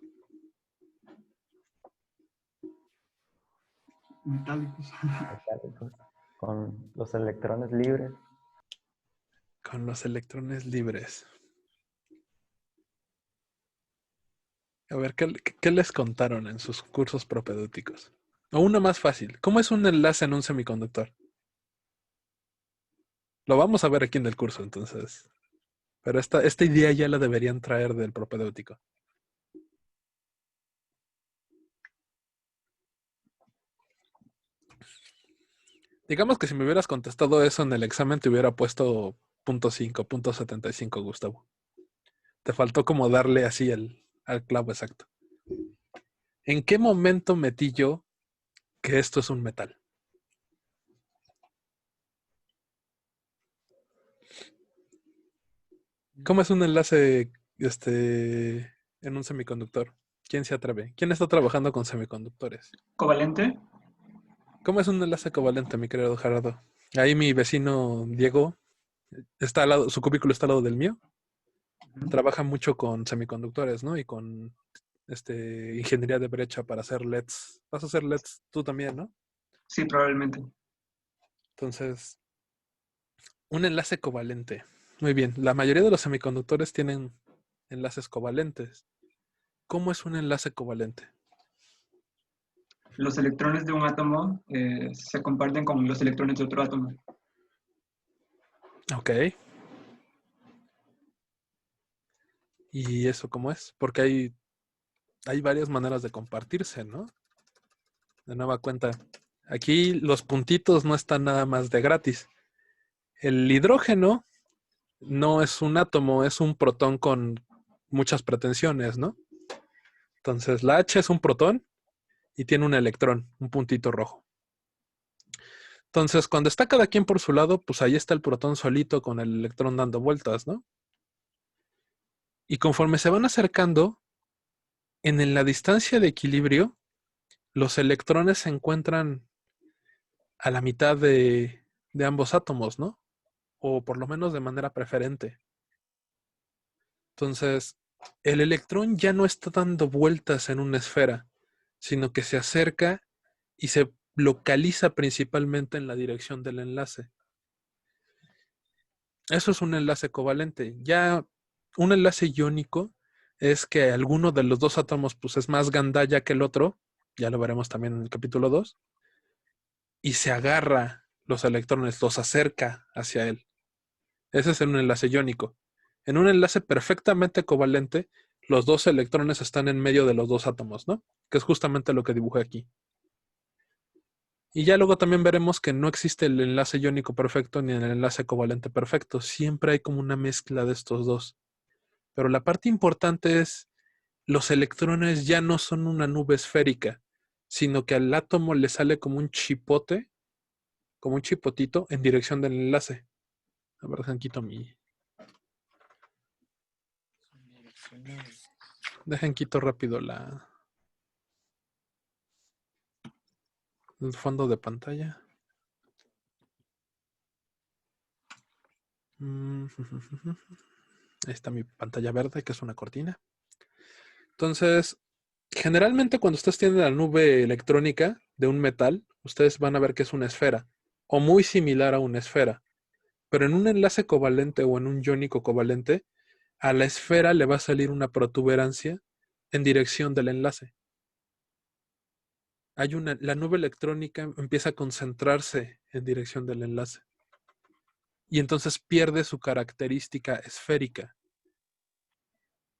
Metálicos.
Metálicos, con los electrones libres.
Con los electrones libres. A ver, ¿qué les contaron en sus cursos propedéuticos? O una más fácil. ¿Cómo es un enlace en un semiconductor? Lo vamos a ver aquí en el curso, entonces. Pero esta idea ya la deberían traer del propedéutico. Digamos que si me hubieras contestado eso en el examen, te hubiera puesto .5, .75, Gustavo. Te faltó como darle así al clavo exacto. ¿En qué momento metí yo que esto es un metal? ¿Cómo es un enlace en un semiconductor? ¿Quién se atreve? ¿Quién está trabajando con semiconductores?
¿Covalente?
¿Cómo es un enlace covalente, mi querido Gerardo? Ahí mi vecino Diego está al lado, su cubículo está al lado del mío. Trabaja mucho con semiconductores, ¿no? Y con ingeniería de brecha para hacer LEDs. Vas a hacer LEDs tú también, ¿no?
Sí, probablemente.
Entonces, un enlace covalente. Muy bien. La mayoría de los semiconductores tienen enlaces covalentes. ¿Cómo es un enlace covalente?
Los electrones de un átomo se comparten con los electrones de otro átomo.
Ok. ¿Y eso cómo es? Porque hay varias maneras de compartirse, ¿no? De nueva cuenta, aquí los puntitos no están nada más de gratis. El hidrógeno no es un átomo, es un protón con muchas pretensiones, ¿no? Entonces, la H es un protón y tiene un electrón, un puntito rojo. Entonces, cuando está cada quien por su lado, pues ahí está el protón solito con el electrón dando vueltas, ¿no? Y conforme se van acercando, en la distancia de equilibrio, los electrones se encuentran a la mitad de ambos átomos, ¿no? O por lo menos de manera preferente. Entonces, el electrón ya no está dando vueltas en una esfera, sino que se acerca y se localiza principalmente en la dirección del enlace. Eso es un enlace covalente. Ya un enlace iónico es que alguno de los dos átomos pues, es más gandalla que el otro, ya lo veremos también en el capítulo 2, y se agarra los electrones, los acerca hacia él. Ese es un enlace iónico. En un enlace perfectamente covalente, los dos electrones están en medio de los dos átomos, ¿no? Que es justamente lo que dibujé aquí. Y ya luego también veremos que no existe el enlace iónico perfecto ni el enlace covalente perfecto. Siempre hay como una mezcla de estos dos. Pero la parte importante es, los electrones ya no son una nube esférica, sino que al átomo le sale como un chipote, como un chipotito en dirección del enlace. A ver, dejen quito rápido el fondo de pantalla. Ahí está mi pantalla verde, que es una cortina. Entonces, generalmente cuando ustedes tienen la nube electrónica de un metal, ustedes van a ver que es una esfera o muy similar a una esfera. Pero en un enlace covalente o en un iónico covalente, a la esfera le va a salir una protuberancia en dirección del enlace. La nube electrónica empieza a concentrarse en dirección del enlace. Y entonces pierde su característica esférica.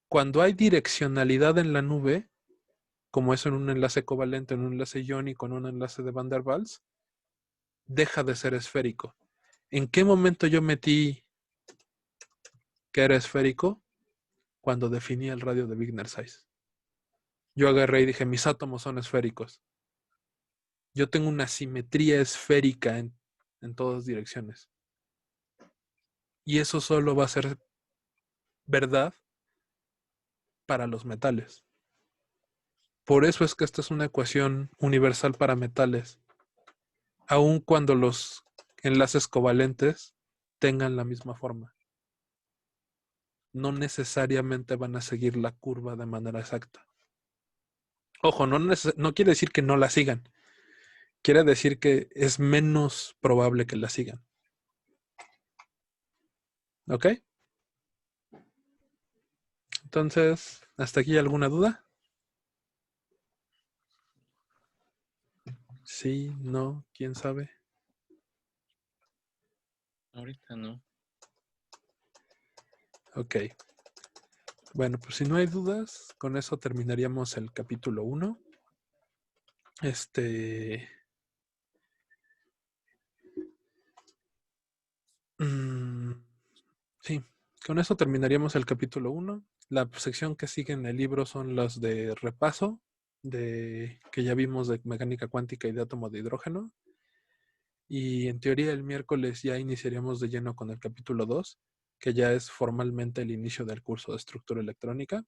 Cuando hay direccionalidad en la nube, como eso en un enlace covalente, en un enlace iónico, en un enlace de Van der Waals, deja de ser esférico. ¿En qué momento yo metí que era esférico? Cuando definí el radio de Wigner size. Yo agarré y dije, mis átomos son esféricos. Yo tengo una simetría esférica en todas direcciones. Y eso solo va a ser verdad para los metales. Por eso es que esta es una ecuación universal para metales, aun cuando los enlaces covalentes tengan la misma forma. No necesariamente van a seguir la curva de manera exacta. Ojo, no quiere decir que no la sigan. Quiere decir que es menos probable que la sigan. ¿Ok? Entonces, ¿hasta aquí alguna duda? Sí, no, quién sabe.
Ahorita no.
Ok. Bueno, pues si no hay dudas, con eso terminaríamos el capítulo 1. Sí, con eso terminaríamos el capítulo 1. La sección que sigue en el libro son las de repaso, que ya vimos de mecánica cuántica y de átomo de hidrógeno. Y en teoría el miércoles ya iniciaríamos de lleno con el capítulo 2, que ya es formalmente el inicio del curso de estructura electrónica.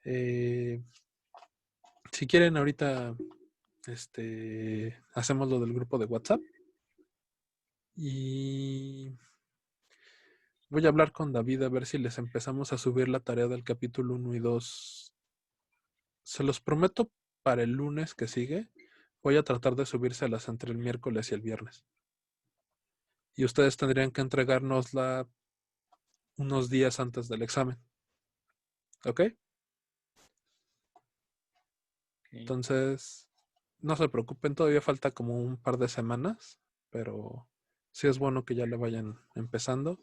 Si quieren ahorita hacemos lo del grupo de WhatsApp. Y voy a hablar con David a ver si les empezamos a subir la tarea del capítulo 1 y 2. Se los prometo para el lunes que sigue. Voy a tratar de subírselas entre el miércoles y el viernes. Y ustedes tendrían que entregárnosla unos días antes del examen. ¿Ok? Entonces, no se preocupen, todavía falta como un par de semanas, pero sí es bueno que ya le vayan empezando.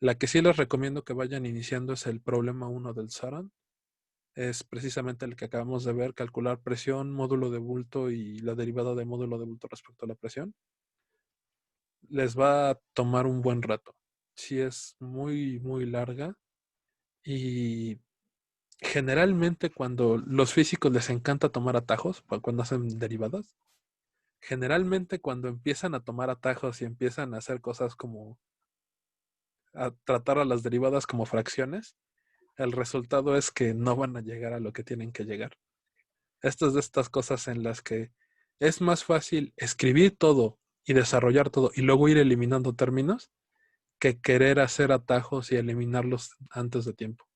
La que sí les recomiendo que vayan iniciando es el problema 1 del Saran. Es precisamente el que acabamos de ver, calcular presión, módulo de bulto y la derivada de módulo de bulto respecto a la presión. Les va a tomar un buen rato. Sí es muy, muy larga y generalmente cuando los físicos les encanta tomar atajos, cuando hacen derivadas, generalmente cuando empiezan a tomar atajos y empiezan a hacer cosas como a tratar a las derivadas como fracciones, el resultado es que no van a llegar a lo que tienen que llegar. Estas de estas cosas en las que es más fácil escribir todo y desarrollar todo y luego ir eliminando términos que querer hacer atajos y eliminarlos antes de tiempo.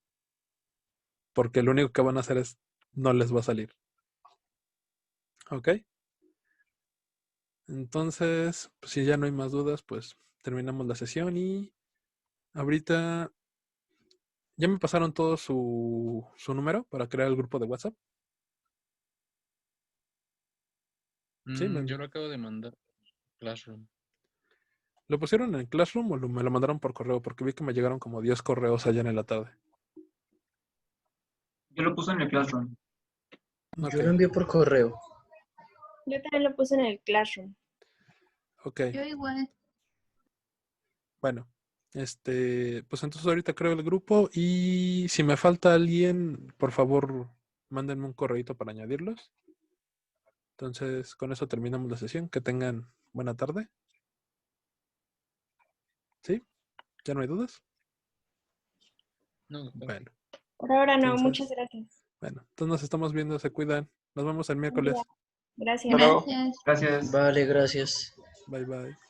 Porque lo único que van a hacer es no les va a salir. ¿Ok? Entonces, pues si ya no hay más dudas, pues terminamos la sesión y ahorita ya me pasaron todo su número para crear el grupo de WhatsApp. Sí,
Yo lo acabo de mandar. Classroom.
¿Lo pusieron en Classroom o me lo mandaron por correo? Porque vi que me llegaron como 10 correos allá en la tarde.
Yo lo puse en el Classroom.
Ok.
Yo lo envié por correo.
Yo también lo puse en el Classroom.
Ok.
Yo igual.
Bueno, pues entonces ahorita creo el grupo y si me falta alguien, por favor, mándenme un correíto para añadirlos. Entonces, con eso terminamos la sesión. Que tengan buena tarde. ¿Sí? ¿Ya no hay dudas?
No, doctor.
Bueno,
Por ahora no,
entonces,
muchas gracias.
bueno, entonces nos estamos viendo, se cuidan. Nos vemos el
Buen
miércoles.
día. Gracias.
Hasta luego.
Gracias.
Gracias.
Vale, gracias.
Bye bye.